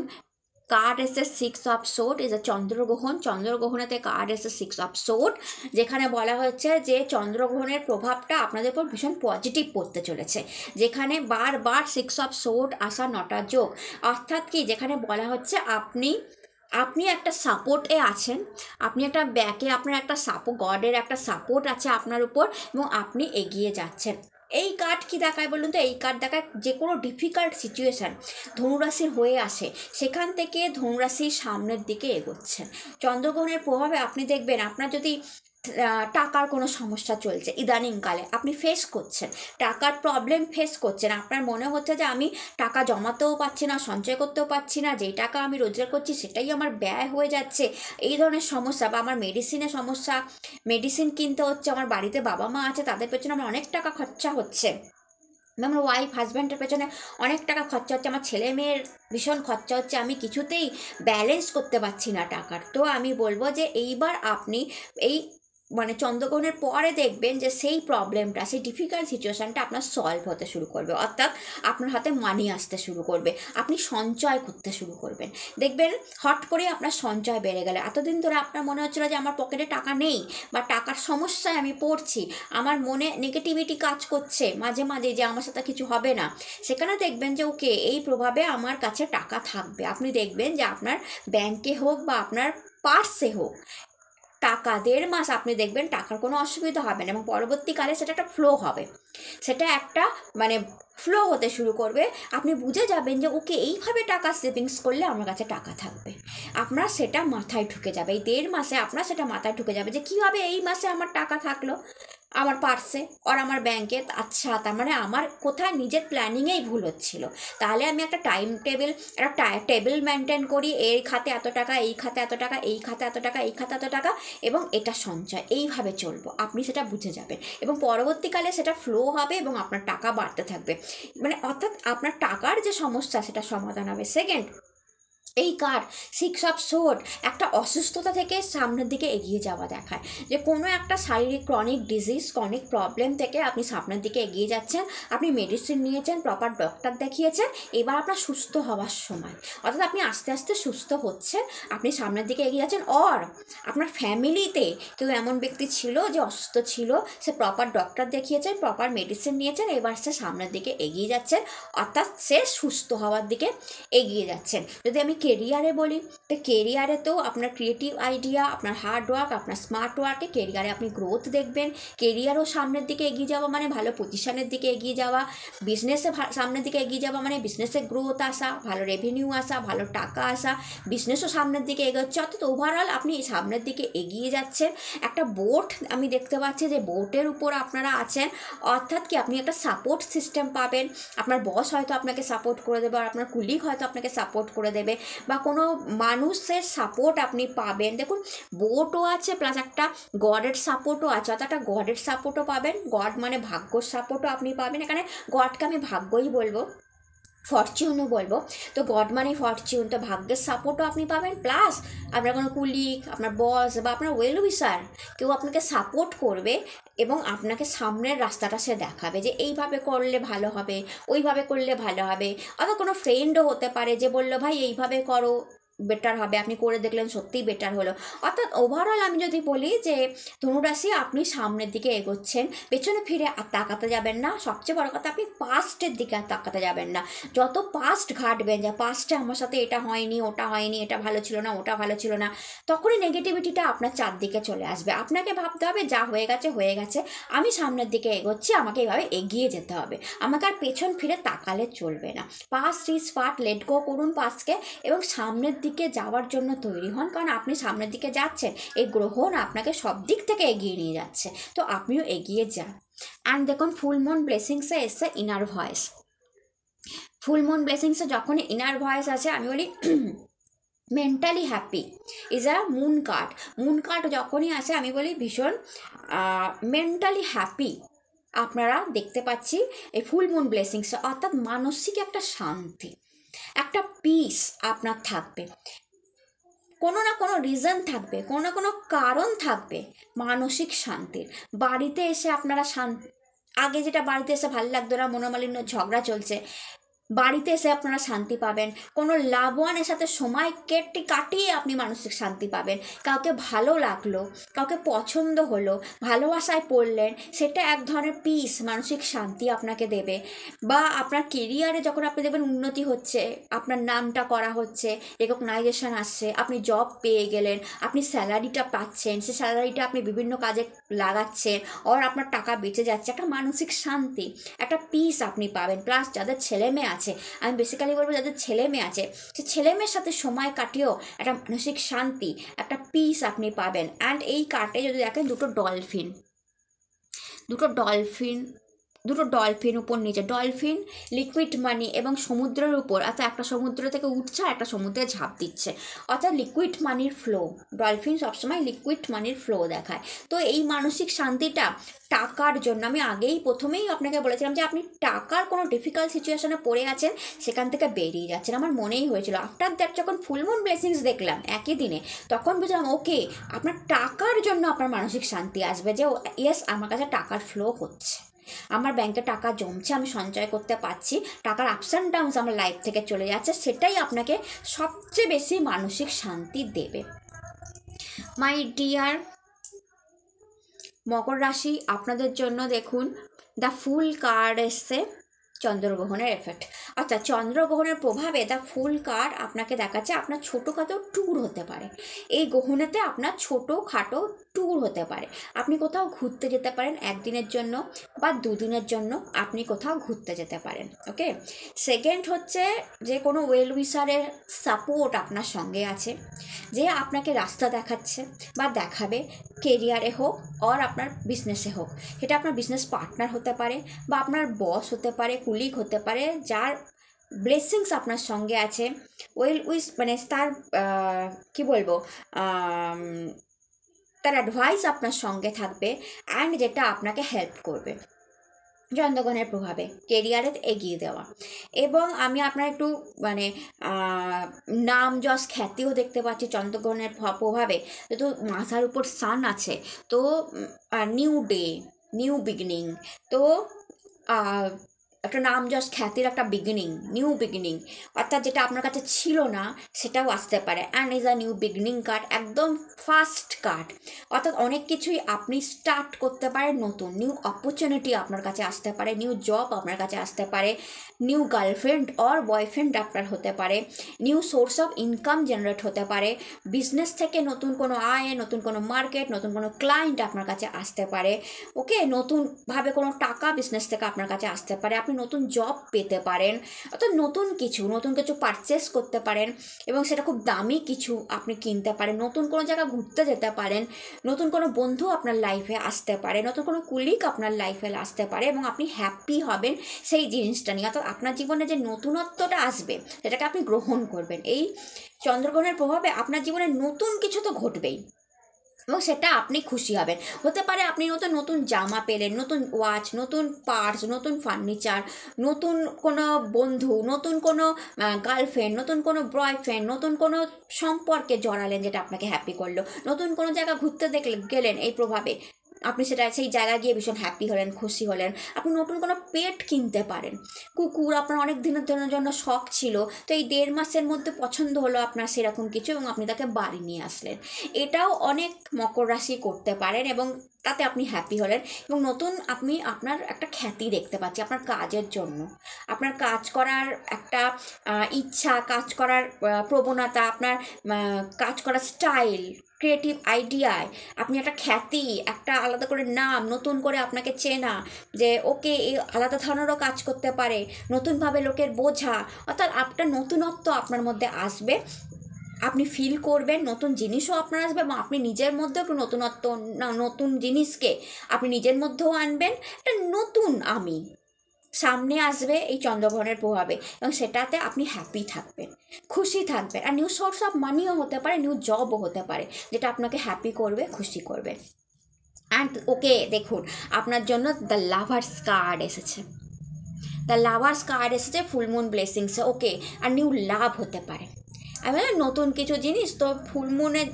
Speaker 1: কার্ড এসে 6 অফ সোর্ড, ইজ এ চন্দ্রগ্রহণ। চন্দ্রগ্রহণেতে কার্ড এসে 6 অফ সোর্ড, যেখানে বলা হচ্ছে যে চন্দ্রগ্রহণের প্রভাবটা আপনাদের উপর ভীষণ পজিটিভ পড়তে চলেছে, যেখানে বারবার 6 অফ সোর্ড আসা নটা যোগ। অর্থাৎ কি, যেখানে বলা হচ্ছে আপনি একটা সাপোর্টে আছেন, আপনি একটা ব্যাকে, আপনার একটা গডের একটা সাপোর্ট আছে আপনার উপর, এবং আপনি এগিয়ে যাচ্ছেন। এই কার্ড কি দেখায় বলুন তো? এই কার্ড দেখায় যে কোনো ডিফিকাল্ট সিচুয়েশান ধনুরাশির হয়ে আসে, সেখান থেকে ধনুরাশির সামনের দিকে এগোচ্ছেন। চন্দ্রগ্রহণের প্রভাবে আপনি দেখবেন আপনার যদি টাকার কোনো সমস্যা চলছে ইদানিংকালে, আপনি ফেস করছেন, টাকার প্রবলেম ফেস করছেন, আপনার মনে হচ্ছে যে আমি টাকা জমাতেও পারছি না, সঞ্চয় করতেও পারছি না, যেই টাকা আমি রোজগার করছি সেটাই আমার ব্যয় হয়ে যাচ্ছে, এই ধরনের সমস্যা, বা আমার মেডিসিনের সমস্যা, মেডিসিন কিনতে হচ্ছে, আমার বাড়িতে বাবা মা আছে তাদের পেছনে আমার অনেক টাকা খরচা হচ্ছে, আমার ওয়াইফ হাজব্যান্ডের পেছনে অনেক টাকা খরচা হচ্ছে, আমার ছেলে মেয়ের ভীষণ খরচা হচ্ছে, আমি কিছুতেই ব্যালেন্স করতে পারছি না টাকার। তো আমি বলবো যে এইবার আপনি এই চন্দ্রগ্রহণের পরে দেখবেন যে সেই প্রবলেমটা, সেই ডিফিকাল্ট সিচুয়েশানটা আপনার সলভ হতে শুরু করবে, অর্থাৎ আপনার হাতে মানি আসতে শুরু করবে, আপনি সঞ্চয় করতে শুরু করবেন। দেখবেন হট করে আপনার সঞ্চয় বেড়ে গেলে, এতদিন ধরে আপনার মনে হচ্ছিল যে আমার পকেটে টাকা নেই, বা টাকার সমস্যায় আমি পড়ছি, আমার মনে নেগেটিভিটি কাজ করছে মাঝে মাঝে যে আমার সাথে কিছু হবে না, সেখানে দেখবেন যে ওকে, এই প্রভাবে আমার কাছে টাকা থাকবে। আপনি দেখবেন যে আপনার ব্যাংকে হোক বা আপনার পার্সে হোক, টাকা 1.5 মাস আপনি দেখবেন টাকার কোনো অসুবিধা হবে না, এবং পরবর্তীকালে সেটা একটা ফ্লো হবে, সেটা একটা ফ্লো হতে শুরু করবে। আপনি বুঝে যাবেন যে ওকে, এইভাবে টাকা সেভিংস করলে আমার কাছে টাকা থাকবে, আপনার সেটা মাথায় ঢুকে যাবে। এই 1.5 মাসে আপনার সেটা মাথায় ঢুকে যাবে যে কীভাবে এই মাসে আমার টাকা থাকলো আমার পার্সে আর আমার ব্যাংকে। আচ্ছা, তার মানে আমার কোথায় নিজের প্ল্যানিংয়েই ভুল হচ্ছিল, তাহলে আমি একটা টেবিল মেনটেন করি, এই খাতে এত টাকা, এই খাতে এত টাকা, এই খাতে এত টাকা, এই খাতে এত টাকা, এবং এটা সঞ্চয়, এইভাবে চলবো। আপনি সেটা বুঝে যাবেন, এবং পরবর্তীকালে সেটা ফ্লো হবে, এবং আপনার টাকা বাড়তে থাকবে, অর্থাৎ আপনার টাকার যে সমস্যা সেটা সমাধান হবে। সেকেন্ড, এই কার্ড 6 অফ সোর্ড একটা অসুস্থতা থেকে সামনের দিকে এগিয়ে যাওয়া দেখায়, যে কোনো একটা শারীরিক ক্রনিক ডিজিজ, ক্রনিক প্রবলেম থেকে আপনি সামনের দিকে এগিয়ে যাচ্ছেন, আপনি মেডিসিন নিয়েছেন, প্রপার ডক্টর দেখিয়েছেন, এবার আপনার সুস্থ হওয়ার সময়, অর্থাৎ আপনি আস্তে আস্তে সুস্থ হচ্ছেন, আপনি সামনের দিকে এগিয়ে যাচ্ছেন। আর আপনার ফ্যামিলিতে কেউ এমন ব্যক্তি ছিল যে অসুস্থ ছিল, সে প্রপার ডক্টর দেখিয়েছেন, প্রপার মেডিসিন নিয়েছেন, এবার সে সামনের দিকে এগিয়ে যাচ্ছেন, অর্থাৎ সে সুস্থ হওয়ার দিকে এগিয়ে যাচ্ছেন। যদি আমি কেরিয়ারে বলি, তো কেরিয়ারেতেও আপনার ক্রিয়েটিভ আইডিয়া, আপনার হার্ড ওয়ার্ক, আপনার স্মার্ট ওয়ার্কে কেরিয়ারে আপনি গ্রোথ দেখবেন। কেরিয়ারও সামনের দিকে এগিয়ে যাওয়া মানে ভালো পজিশনের দিকে এগিয়ে যাওয়া, বিজনেসে সামনের দিকে এগিয়ে যাওয়া মানে বিজনেসে গ্রোথ আসা, ভালো রেভিনিউ আসা, ভালো টাকা আসা, বিজনেসও সামনের দিকে এগোচ্ছে, অর্থাৎ ওভারঅল আপনি সামনের দিকে এগিয়ে যাচ্ছেন। একটা বোট আমি দেখতে পাচ্ছি, যে বোটের উপর আপনারা আছেন, অর্থাৎ কি আপনি একটা সাপোর্ট সিস্টেম পাবেন, আপনার বস হয়তো আপনাকে সাপোর্ট করে দেবে, আর আপনার কুলিগ হয়তো আপনাকে সাপোর্ট করে দেবে, বা কোনো মানুষের সাপোর্ট আপনি পাবেন। দেখুন, বোটও আছে প্লাস একটা গডের সাপোর্টও আছে, অর্থাৎ একটা গডের সাপোর্টও পাবেন, গড মানে ভাগ্যর সাপোর্টও আপনি পাবেন। এখানে গডকে আমি ভাগ্যই বলবো, ফরচুনও বলবো। তো গড মানে ফরচুন, তো ভাগ্যের সাপোর্টও আপনি পাবেন, প্লাস আপনার কোনো কুলিগ, আপনার বস বা আপনার ওয়েল উইশার কেউ আপনাকে সাপোর্ট করবে, এবং আপনাকে সামনের রাস্তাটা সে দেখাবে যে এইভাবে করলে ভালো হবে, ওইভাবে করলে ভালো হবে। অথবা কোনো ফ্রেন্ডও হতে পারে যে বললো ভাই এইভাবে করো, বেটার হবে, আপনি করে দেখলেন সত্যিই বেটার হলো। অর্থাৎ ওভারঅল আমি যদি বলি যে ধনুরাশি, আপনি সামনের দিকে এগোচ্ছেন, পেছনে ফিরে আর তাকাতে যাবেন না। সবচেয়ে বড় কথা, আপনি পাস্টের দিকে আর তাকাতে যাবেন না। যত পাস্ট ঘাটবেন, যে পাস্টে আমার সাথে এটা হয়নি, ওটা হয়নি, এটা ভালো ছিল না, ওটা ভালো ছিল না, তখনই নেগেটিভিটিটা আপনার চারদিকে চলে আসবে। আপনাকে ভাবতে হবে যা হয়ে গেছে হয়ে গেছে, আমি সামনের দিকে এগোচ্ছি, আমাকে এইভাবে এগিয়ে যেতে হবে, আমাকে আর পেছন ফিরে তাকালে চলবে না। Past is past, let go করুন পাস্টকে এবং সামনের দিকে যাওয়ার জন্য তৈরি হন। কারণ আপনি সামনের দিকে যাচ্ছেন, এই গ্রহণ আপনাকে সব দিক থেকে এগিয়ে নিয়ে যাচ্ছে, তো আপনিও এগিয়ে যান। অ্যান্ড দেখুন, ফুল মুন ব্লেসিংসে এসছে ইনার ভয়েস। ফুল মুন ব্লেসিংসে যখন ইনার ভয়েস আছে, আমি বলি mentally happy is a moon card. Moon card যখনই আসে আমি বলি ভীষণ মেন্টালি হ্যাপি আপনারা দেখতে পাচ্ছি এই ফুল মুন ব্লেসিংস, অর্থাৎ মানসিক একটা শান্তি, একটা পিস আপনার থাকবে। কোনো না কোনো রিজন থাকবে, কোনো না কোনো কারণ থাকবে মানসিক শান্তির। বাড়িতে এসে আপনারা আগে যেটা বাড়িতে এসে ভালো লাগতো না, মনোমালিন্য, ঝগড়া চলছে, বাড়িতে এসে আপনারা শান্তি পাবেন। কোনো লাভ ওয়ানের সাথে সময় কাটিয়ে আপনি মানসিক শান্তি পাবেন। কাউকে ভালো লাগলো, কাউকে পছন্দ হলো, ভালোবাসায় পড়লেন, সেটা এক ধরনের পিস, মানসিক শান্তি আপনাকে দেবে। বা আপনার কেরিয়ারে যখন আপনি দেখবেন উন্নতি হচ্ছে, আপনার নামটা করা হচ্ছে, রেকগনাইজেশন আসছে, আপনি জব পেয়ে গেলেন, আপনি স্যালারিটা পাচ্ছেন, সে স্যালারিটা আপনি বিভিন্ন কাজে লাগাচ্ছেন, আর আপনার টাকা বেঁচে যাচ্ছে, একটা মানসিক শান্তি, একটা পিস আপনি পাবেন। প্লাস যাদের ছেলে মেয়ে আছে, আমি বেসিক্যালি বলবো যাদের ছেলে মেয়ে আছে, সে ছেলে মেয়ের সাথে সময় কাটিয়েও একটা মানসিক শান্তি, একটা পিস আপনি পাবেন। অ্যান্ড এই কার্ডে যদি দেখেন দুটো ডলফিন উপর নিচে, ডলফিন লিকুইড মানি এবং সমুদ্রের উপর, অর্থাৎ একটা সমুদ্র থেকে উঠছে আর একটা সমুদ্রে ঝাঁপ দিচ্ছে, অর্থাৎ লিকুইড মানির ফ্লো। ডলফিন সবসময় লিকুইড মানির ফ্লো দেখায়। তো এই মানসিক শান্তিটা টাকার জন্য, আমি প্রথমেই আপনাকে বলেছিলাম যে আপনি টাকার কোনো ডিফিকাল্ট সিচুয়েশনে পড়ে আছেন, সেখান থেকে বেরিয়ে যাচ্ছেন। আমার মনেই হয়েছিল আফটার দ্যাট যখন ফুল মুন ব্লেসিংস দেখলাম একই দিনে, তখন বুঝলাম ওকে, আপনার টাকার জন্য আপনার মানসিক শান্তি আসবে, যে ইয়েস আমার কাছে টাকার ফ্লো হচ্ছে, আমার ব্যাংকে টাকা জমছে, আমি সঞ্চয় করতে পারছি, টাকার আপস অ্যান্ড ডাউনস আমার লাইফ থেকে চলে যাচ্ছে, সেটাই আপনাকে সবচেয়ে বেশি মানসিক শান্তি দেবে। মাই ডিয়ার মকর রাশি, আপনাদের জন্য দেখুন দ্য ফুল কার্ড এসছে, চন্দ্রগ্রহণের এফেক্ট, অর্থাৎ চন্দ্রগ্রহণের প্রভাবে দ্য ফুল কার্ড আপনাকে দেখাচ্ছে আপনার ছোটোখাটো ট্যুর হতে পারে। এই গ্রহণেতে আপনার ছোটোখাটো ট্যুর হতে পারে, আপনি কোথাও ঘুরতে যেতে পারেন একদিনের জন্য বা দুদিনের জন্য, আপনি কোথাও ঘুরতে যেতে পারেন। ওকে, সেকেন্ড হচ্ছে যে কোনো ওয়েল উইশারের সাপোর্ট আপনার সঙ্গে আছে, যে আপনাকে রাস্তা দেখাচ্ছে বা দেখাবে, কেরিয়ারে হোক আর আপনার বিজনেসে হোক, সেটা আপনার বিজনেস পার্টনার হতে পারে বা আপনার বস হতে পারে, কুলিগ হতে পারে, যার ব্লেসিংস আপনার সঙ্গে আছে, ওয়েল উইশ মানে তার কি বলবো, তার অ্যাডভাইস আপনার সঙ্গে থাকবে অ্যান্ড যেটা আপনাকে হেল্প করবে চন্দ্রগ্রহণের প্রভাবে কেরিয়ারে এগিয়ে দেওয়া। এবং আমি আপনার একটু মানে নাম যশ খ্যাতিও দেখতে পাচ্ছি চন্দ্রগ্রহণের প্রভাবে। যেহেতু মাথার উপর সান আছে, তো নিউ ডে, নিউ বিগিনিং, তো একটা নাম যশ খ্যাতির একটা নিউ বিগিনিং, অর্থাৎ যেটা আপনার কাছে ছিল না সেটাও আসতে পারে। And is a new beginning card, একদম ফার্স্ট কার্ড, অর্থাৎ অনেক কিছুই আপনি স্টার্ট করতে পারেন, নতুন নিউ অপরচুনিটি আপনার কাছে আসতে পারে, নিউ জব আপনার কাছে আসতে পারে, নিউ গার্লফ্রেন্ড অর বয়ফ্রেন্ড আপনার হতে পারে, new source of income generate হতে পারে, বিজনেস থেকে নতুন কোনো আয়, নতুন কোনো মার্কেট, নতুন কোনো ক্লায়েন্ট আপনার কাছে আসতে পারে। ওকে, নতুনভাবে কোনো টাকা বিজনেস থেকে আপনার কাছে আসতে পারে, আপনি নতুন জব পেতে পারেন, অর্থাৎ নতুন কিছু পারচেস করতে পারেন এবং সেটা খুব দামি কিছু আপনি কিনতে পারেন, নতুন কোনো জায়গা ঘুরতে যেতে পারেন, নতুন কোনো বন্ধু আপনার লাইফে আসতে পারে, নতুন কোনো কুলিগ আপনার লাইফে আসতে পারে এবং আপনি হ্যাপি হবেন সেই জিনিসটা নিয়ে। অর্থাৎ আপনার জীবনে যে নতুনত্বটা আসবে সেটাকে আপনি গ্রহণ করবেন। এই চন্দ্রগ্রহণের প্রভাবে আপনার জীবনে নতুন কিছু তো ঘটবেই এবং সেটা আপনি খুশি হবেন। হতে পারে আপনি নতুন জামা পেলেন, নতুন ওয়াচ, নতুন পার্স, নতুন ফার্নিচার, নতুন কোনো বন্ধু, নতুন কোনো গার্লফ্রেন্ড, নতুন কোনো বয়ফ্রেন্ড, নতুন কোনো সম্পর্কে জড়ালেন যেটা আপনাকে হ্যাপি করলো, নতুন কোনো জায়গা ঘুরতে গেলেন এই প্রভাবে, আপনি সেই জায়গায় গিয়ে ভীষণ হ্যাপি হলেন, খুশি হলেন। আপনি নতুন কোনো পেট কিনতে পারেন। কুকুর আপনার অনেক দিনের জন্য শখ ছিল, তো এই 1.5 মাসের মধ্যে পছন্দ হলো আপনার সেরকম কিছু এবং আপনি তাকে বাড়ি নিয়ে আসলেন। এটাও অনেক মকর রাশি করতে পারেন এবং তাতে আপনি হ্যাপি হলেন। এবং নতুন আপনি আপনার একটা খ্যাতি দেখতে পাচ্ছি আপনার কাজের জন্য, আপনার কাজ করার একটা ইচ্ছা, কাজ করার প্রবণতা, আপনার কাজ করার স্টাইল, ক্রিয়েটিভ আইডিয়ায় আপনি একটা খ্যাতি, একটা আলাদা করে নাম, নতুন করে আপনাকে চেনা যে ওকে এই আলাদা ধরনেরও কাজ করতে পারে, নতুনভাবে লোকের বোঝা, অর্থাৎ একটা নতুনত্ব আপনার মধ্যে আসবে। আপনি ফিল করবেন, নতুন জিনিসও আপনার আসবে এবং আপনি নিজের মধ্যেও একটু নতুনত্ব, নতুন জিনিসকে আপনি নিজের মধ্যেও আনবেন। একটা নতুন আমি সামনে আসবে এই চন্দ্রগ্রহণের প্রভাবে এবং সেটাতে আপনি হ্যাপি থাকবেন, খুশি থাকবেন। আর নিউ সোর্স অফ মানিও হতে পারে, নিউ জবও হতে পারে, যেটা আপনাকে হ্যাপি করবে, খুশি করবে। অ্যান্ড ওকে দেখুন আপনার জন্য দ্য লাভার্স কার্ড এসেছে, দ্য লাভার্স কার্ড এসেছে ফুল মুন ব্লেসিংসে। ওকে, আর নিউ লাভ হতে পারে। আমি নতুন কিছু জিনিস, তো ফুল মুনের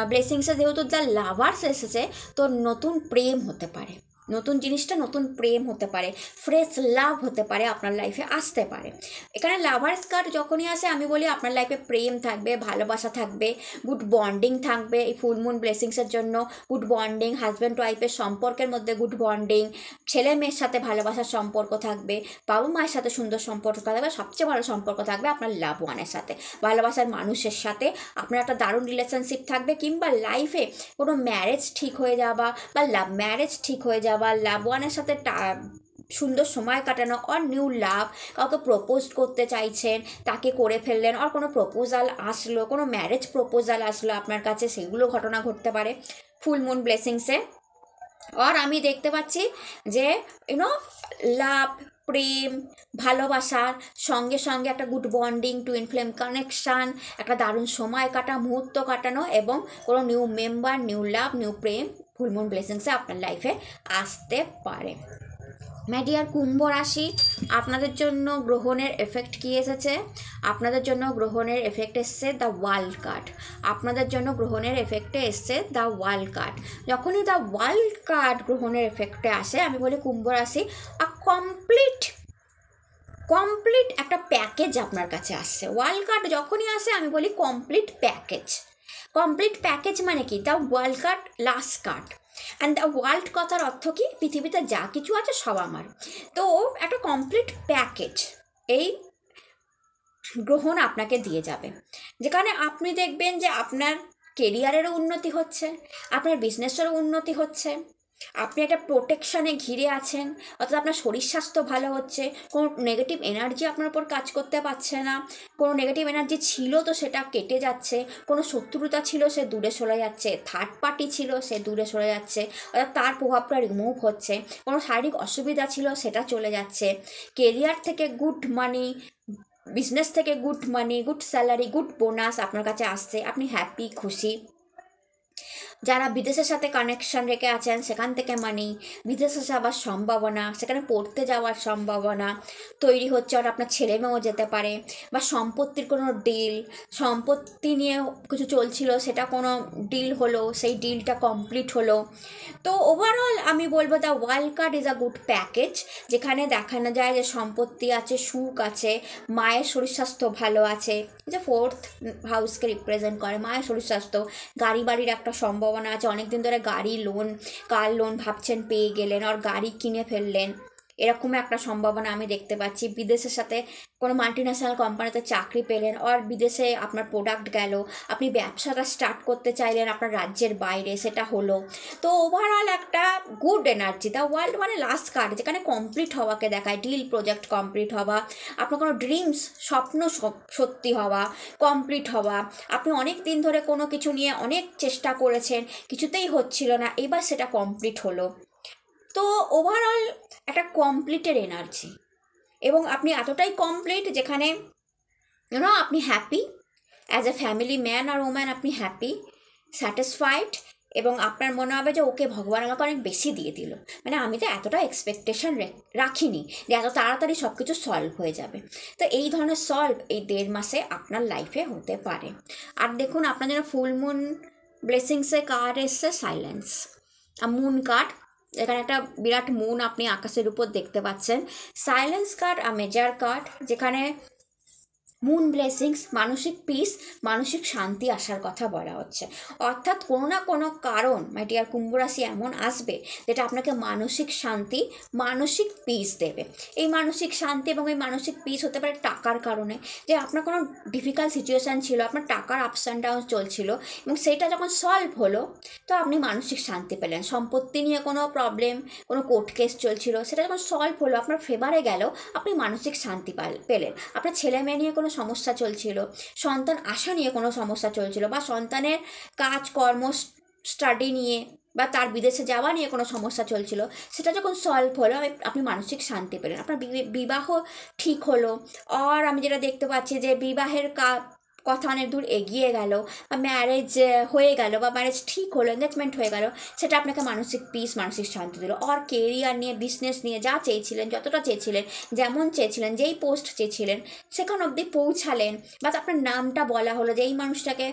Speaker 1: ব্লেসিংসে যেহেতু দ্য লাভার্স এসেছে, তো নতুন প্রেম হতে পারে, নতুন জিনিসটা নতুন প্রেম হতে পারে, ফ্রেশ লাভ হতে পারে, আপনার লাইফে আসতে পারে। এখানে লাভার্স কার্ড যখনই আসে আমি বলি আপনার লাইফে প্রেম থাকবে, ভালোবাসা থাকবে, গুড বন্ডিং থাকবে। এই ফুল মুন ব্লেসিংসের জন্য গুড বন্ডিং, হাজব্যান্ড ওয়াইফের সম্পর্কের মধ্যে গুড বন্ডিং, ছেলে মেয়ের সাথে ভালোবাসার সম্পর্ক থাকবে, বাবা মায়ের সাথে সুন্দর সম্পর্ক থাকবে, সবচেয়ে ভালো সম্পর্ক থাকবে আপনার লাভ ওয়ানের সাথে, ভালোবাসার মানুষের সাথে আপনার একটা দারুণ রিলেশনশিপ থাকবে। কিংবা লাইফে কোনো ম্যারেজ ঠিক হয়ে যাওয়া বা লাভ ম্যারেজ ঠিক হয়ে যাওয়া, লাভ ওয়ানের সাথে সুন্দর সময় কাটানো, অর নিউ লাভ, কাউকে প্রপোজ করতে চাইছেন, তাকে করে ফেললেন, আর কোনো প্রপোজাল আসলো, কোনো ম্যারেজ প্রপোজাল আসলো আপনার কাছে, সেগুলো ঘটনা ঘটতে পারে ফুল মুন ব্লেসিংসে। আর আমি দেখতে পাচ্ছি যে লাভ, প্রেম, ভালোবাসার সঙ্গে সঙ্গে একটা good bonding, twin flame connection, একটা দারুণ সময় মুহূর্ত কাটানো এবং কোনো new member, new love, new প্রেম ফুল মুন ব্লেসিংসে আপনার লাইফে আসতে পারে। ম্যাডিয়ার কুম্ভ রাশি, আপনাদের জন্য গ্রহণের এফেক্ট কী এসেছে? আপনাদের জন্য গ্রহণের এফেক্ট এসছে দ্য ওয়ার্ল্ড কার্ড। আপনাদের জন্য গ্রহণের এফেক্টে এসছে দ্য ওয়ার্ল্ড কার্ড। যখনই দ্য ওয়ার্ল্ড কার্ড গ্রহণের এফেক্টে আসে আমি বলি কুম্ভ রাশি কমপ্লিট একটা প্যাকেজ আপনার কাছে আসছে। ওয়ার্ল্ড কার্ড যখনই আসে আমি বলি কমপ্লিট প্যাকেজ মানে কি? The world card last card. And the world কথার অর্থ কি? পৃথিবীতে যা কিছু আছে সব আমার। তো একটা কমপ্লিট প্যাকেজ এই গ্রহণ আপনাকে দিয়ে যাবে, যেখানে আপনি দেখবেন যে আপনার কেরিয়ারেরও উন্নতি হচ্ছে, আপনার বিজনেসেরও উন্নতি হচ্ছে, আপনি একটা প্রোটেকশানে ঘিরে আছেন, অর্থাৎ আপনার শরীর স্বাস্থ্য ভালো হচ্ছে, কোনো নেগেটিভ এনার্জি আপনার উপর কাজ করতে পারছে না, কোনো নেগেটিভ এনার্জি ছিল তো সেটা কেটে যাচ্ছে, কোনো শত্রুতা ছিল সে দূরে সরে যাচ্ছে, থার্ড পার্টি ছিল সে দূরে সরে যাচ্ছে, অর্থাৎ তার প্রভাবটা রিমুভ হচ্ছে, কোনো শারীরিক অসুবিধা ছিল সেটা চলে যাচ্ছে, কেরিয়ার থেকে গুড মানি, বিজনেস থেকে গুড মানি, গুড স্যালারি, গুড বোনাস আপনার কাছে আসছে, আপনি হ্যাপি, খুশি। যারা বিদেশের সাথে কানেকশন রেখে আছেন সেখান থেকে মানি, বিদেশে যাওয়ার সম্ভাবনা, সেখানে পড়তে যাওয়ার সম্ভাবনা তৈরি হচ্ছে, আর আপনার ছেলে মেয়েও যেতে পারে, বা সম্পত্তির কোনো ডিল, সম্পত্তি নিয়ে কিছু চলছিল সেটা কোনো ডিল হলো, সেই ডিলটা কমপ্লিট হলো। তো ওভারঅল আমি বলবো the world card is a good package, যেখানে দেখানো যায় যে সম্পত্তি আছে, সুখ আছে, মায়ের শরীর স্বাস্থ্য ভালো আছে, যে 4th হাউসকে রিপ্রেজেন্ট করে, মায়ের শরীর স্বাস্থ্য, গাড়ি বাড়ির একটা সম্ভাবনা আছে, অনেক দিন ধরে গাড়ি লোন, কার লোন ভাবছেন পেয়ে গেলেন, আর গাড়ি কিনে ফেললেন, এরকম একটা সম্ভাবনা আমি দেখতে পাচ্ছি। বিদেশের সাথে কোনো মাল্টিন্যাশনাল কোম্পানিতে চাকরি পেলেন, আর বিদেশে আপনার প্রোডাক্ট গেল, আপনি ব্যবসাটা স্টার্ট করতে চাইলেন আপনার রাজ্যের বাইরে, সেটা হলো। তো ওভারঅল একটা গুড এনার্জি। দ্য ওয়ার্ল্ড মানে লাস্ট কার্ড, যেখানে কমপ্লিট হওয়াকে দেখায়, ডিল প্রজেক্ট কমপ্লিট হওয়া, আপনার কোনো ড্রিমস, স্বপ্ন সত্যি হওয়া, কমপ্লিট হওয়া, আপনি অনেক দিন ধরে কোনো কিছু নিয়ে অনেক চেষ্টা করেছেন, কিছুতেই হচ্ছিল না, এবার সেটা কমপ্লিট হলো। তো ওভারঅল একটা কমপ্লিটের এনার্জি, এবং আপনি এতটাই কমপ্লিট যেখানে আপনি happy as a family man আর ওম্যান, আপনি হ্যাপি, স্যাটিসফাইড, এবং আপনার মনে হবে যে ওকে ভগবান আমাকে অনেক বেশি দিয়ে দিল, মানে আমি তো এতটা এক্সপেকটেশন রাখিনি যে এত তাড়াতাড়ি সব কিছু সলভ হয়ে যাবে। তো এই ধরনের সলভ এই 1.5 মাসে আপনার লাইফে হতে পারে। আর দেখুন আপনার জন্য ফুল মুন ব্লেসিংসে কার্ড এসছে সাইলেন্স। মুন কার্ড, এখানে একটা বিরাট মুন আপনি আকাশের উপর দেখতে পাচ্ছেন। সাইলেন্স কার্ড আর মেজার কার্ড, যেখানে মুন ব্লেসিংস, মানসিক পিস, মানসিক শান্তি আসার কথা বলা হচ্ছে। অর্থাৎ কোনো না কোনো কারণ মাই ডিয়ার কুম্ভ রাশি এমন আসবে যেটা আপনাকে মানসিক শান্তি, মানসিক পিস দেবে। এই মানসিক শান্তি এবং এই মানসিক পিস হতে পারে টাকার কারণে, যে আপনার কোনো ডিফিকাল্ট সিচুয়েশান ছিল, আপনার টাকার আপস অ্যান্ড ডাউন চলছিল এবং সেইটা যখন সলভ হলো তো আপনি মানসিক শান্তি পেলেন। সম্পত্তি নিয়ে কোনো প্রবলেম, কোনো কোর্ট কেস চলছিল, সেটা যখন সলভ হলো, আপনার ফেভারে গেল, আপনি মানসিক শান্তি পেলেন। আপনার ছেলে মেয়ে নিয়ে কোনো সমস্যা চলছিল, সন্তান আশা নিয়ে কোনো সমস্যা চলছিল, বা সন্তানের কাজ কর্ম স্টাডি নিয়ে বা তার বিদেশে যাওয়া নিয়ে কোনো সমস্যা চলছিল, সেটা যখন সলভ হলো আপনি মানসিক শান্তি পেলেন। আপনার বিবাহ ঠিক হলো, আর আমি যেটা দেখতে পাচ্ছি যে বিবাহের কথা অনেক দূর এগিয়ে গেল, বা ম্যারেজ হয়ে গেল, বা ম্যারেজ ঠিক হলো, এঙ্গেজমেন্ট হয়ে গেল, সেটা আপনাকে মানসিক পিস, মানসিক শান্তি দিল। আর কেরিয়ার নিয়ে, বিজনেস নিয়ে যা চেয়েছিলেন, যতটা চেয়েছিলেন, যেমন চেয়েছিলেন, যেই পোস্ট চেয়েছিলেন সেখান অবধি পৌঁছালেন, বা আপনার নামটা বলা হলো, যে এই মানুষটাকে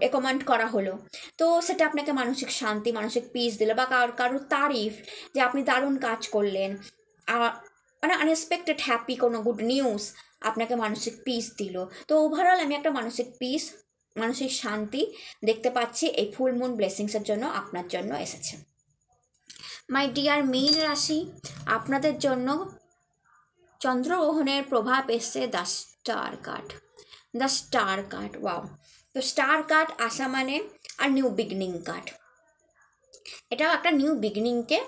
Speaker 1: রেকমেন্ড করা হলো, তো সেটা আপনাকে মানসিক শান্তি, মানসিক পিস দিল। বা কারোর তারিফ, যে আপনি দারুণ কাজ করলেন, মানে আনএক্সপেক্টেড হ্যাপি কোনো গুড নিউজ আপনাকে মানসিক পিস দিল। তো ওভারঅল আমি একটা মানসিক পিস, মানসিক শান্তি দেখতে পাচ্ছি এই ফুল মুন ব্লেসিংসের জন্য আপনার জন্য এসেছে। মাই ডিয়ার মীন রাশি, আপনাদের জন্য চন্দ্রগ্রহণের প্রভাব এসছে the star card. The star card, wow. তো স্টার কার্ড আসা মানে আর নিউ বিগিনিং কার্ড, এটাও একটা নিউ বিগিনিংকে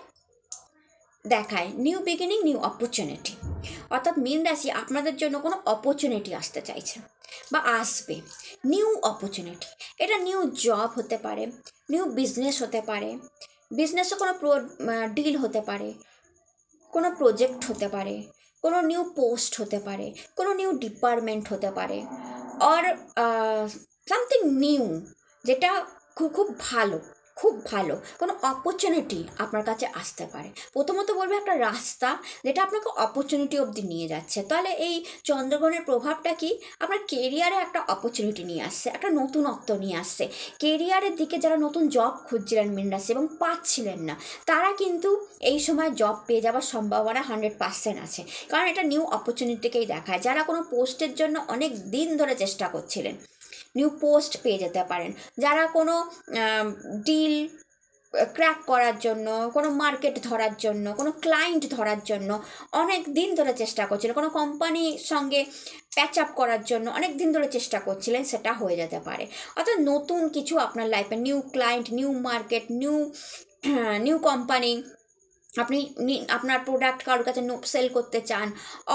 Speaker 1: দেখায়। New beginning, new opportunity. অর্থাৎ মীন রাশি, আপনাদের জন্য কোনো অপরচুনিটি আসতে চাইছে বা আসবে, নিউ অপরচুনিটি। এটা নিউ জব হতে পারে, নিউ বিজনেস হতে পারে, বিজনেসে কোনো ডিল হতে পারে, কোনো প্রজেক্ট হতে পারে, কোনো নিউ পোস্ট হতে পারে, কোনো নিউ ডিপার্টমেন্ট হতে পারে, আর সামথিং নিউ, যেটা খুব খুব ভালো, খুব ভালো কোনো অপরচুনিটি আপনার কাছে আসতে পারে। প্রথমত বলবে একটা রাস্তা যেটা আপনাকে অপরচুনিটি অবধি নিয়ে যাচ্ছে। তাহলে এই চন্দ্রগ্রহণের প্রভাবটা কি? আপনার কেরিয়ারে একটা অপরচুনিটি নিয়ে আসছে, একটা নতুনত্ব নিয়ে আসছে। কেরিয়ারের দিকে যারা নতুন জব খুঁজছিলেন মীন রাশি এবং পাচ্ছিলেন না, তারা কিন্তু এই সময় জব পেয়ে যাওয়ার সম্ভাবনা 100% আছে, কারণ এটা নিউ অপরচুনিটিকেই দেখায়। যারা কোনো পোস্টের জন্য অনেক দিন ধরে চেষ্টা করছিলেন, নিউ পোস্ট পেয়ে যেতে পারেন। যারা কোনো ডিল ক্র্যাক করার জন্য, কোনো মার্কেট ধরার জন্য, কোনো ক্লায়েন্ট ধরার জন্য অনেক দিন ধরে চেষ্টা করছিলেন, কোনো কোম্পানির সঙ্গে প্যাচ আপ করার জন্য অনেক দিন ধরে চেষ্টা করছিলেন, সেটা হয়ে যেতে পারে। অর্থাৎ নতুন কিছু আপনার লাইফে, new client, new market, new company, আপনি আপনার প্রোডাক্ট কারোর কাছে সেল করতে চান,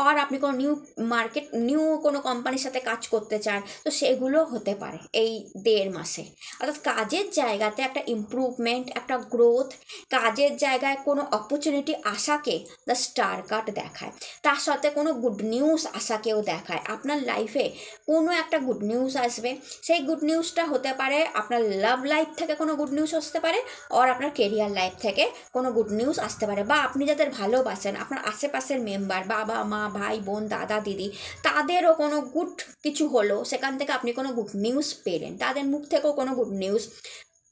Speaker 1: আর আপনি কোনো নিউ মার্কেট, নিউ কোনো কোম্পানির সাথে কাজ করতে চান, তো সেগুলো হতে পারে এই 1.5 মাসে। অর্থাৎ কাজের জায়গাতে একটা ইমপ্রুভমেন্ট, একটা গ্রোথ, কাজের জায়গায় কোনো অপরচুনিটি আসাকে দ্য স্টার কার্ড দেখায়। তার সাথে কোনো গুড নিউজ আসাকেও দেখায়। আপনার লাইফে কোনো একটা গুড নিউজ আসবে, সেই গুড নিউজটা হতে পারে আপনার লাভ লাইফ থেকে কোনো গুড নিউজ আসতে পারে, আর আপনার কেরিয়ার লাইফ থেকে কোনো গুড নিউজ আসতে পারে, বা আপনি যাদের ভালোবাসেন, আপনার আশেপাশের মেম্বার, বাবা মা, ভাই বোন, দাদা দিদি, তাদেরও কোনো গুড কিছু হলো, সেখান থেকে আপনি কোনো গুড নিউজ পেলেন, তাদের মুখ থেকেও কোনো গুড নিউজ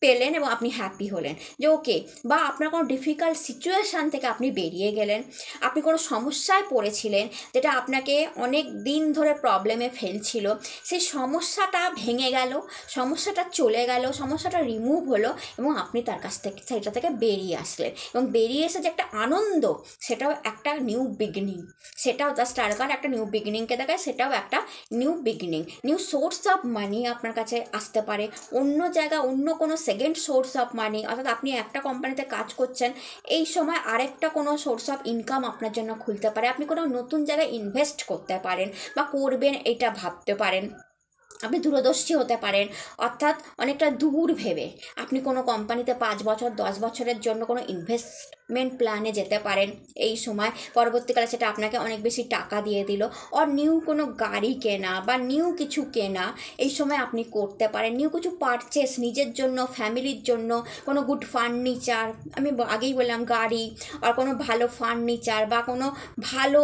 Speaker 1: পেলেন এবং আপনি হ্যাপি হলেন যে ওকে। বা আপনার কোনো ডিফিকাল্ট সিচুয়েশান থেকে আপনি বেরিয়ে গেলেন, আপনি কোনো সমস্যায় পড়েছিলেন যেটা আপনাকে অনেক দিন ধরে প্রবলেমে ফেলছিল, সেই সমস্যাটা ভেঙে গেল, সমস্যাটা চলে গেল, সমস্যাটা রিমুভ হলো এবং আপনি তার কাছ থেকে, সেটা থেকে বেরিয়ে আসলেন, এবং বেরিয়ে এসে যে একটা আনন্দ, সেটাও একটা নিউ বিগিনিং। সেটাও দ্য স্টার কার্ড একটা নিউ বিগিনিংকে দেখায়, সেটাও একটা new beginning. New source of money আপনার কাছে আসতে পারে, অন্য জায়গায় অন্য কোনো সেকেন্ড সোর্স অফ মানি। অর্থাৎ আপনি একটা কোম্পানিতে কাজ করছেন, এই সময় আরেকটা কোনো সোর্স অফ ইনকাম আপনার জন্য খুলতে পারে, আপনি কোনো নতুন জায়গায় ইনভেস্ট করতে পারেন বা করবেন এটা ভাবতে পারেন, আপনি দূরদর্শী হতে পারেন। অর্থাৎ অনেকটা দূর ভেবে আপনি কোনো কোম্পানিতে 5 বছর 10 বছরের জন্য কোনো ইনভেস্ট ডেভেলপমেন্ট প্ল্যানে যেতে পারেন এই সময়। পরবর্তীকালে সেটা আপনাকে অনেক বেশি টাকা দিয়ে দিল, আর নিউ কোনো গাড়ি কেনা বা নিউ কিছু কেনা এই সময় আপনি করতে পারেন। নিউ কিছু পারচেস নিজের জন্য, ফ্যামিলির জন্য, কোনো গুড ফার্নিচার, আমি আগেই বললাম গাড়ি, আর কোনো ভালো ফার্নিচার বা কোনো ভালো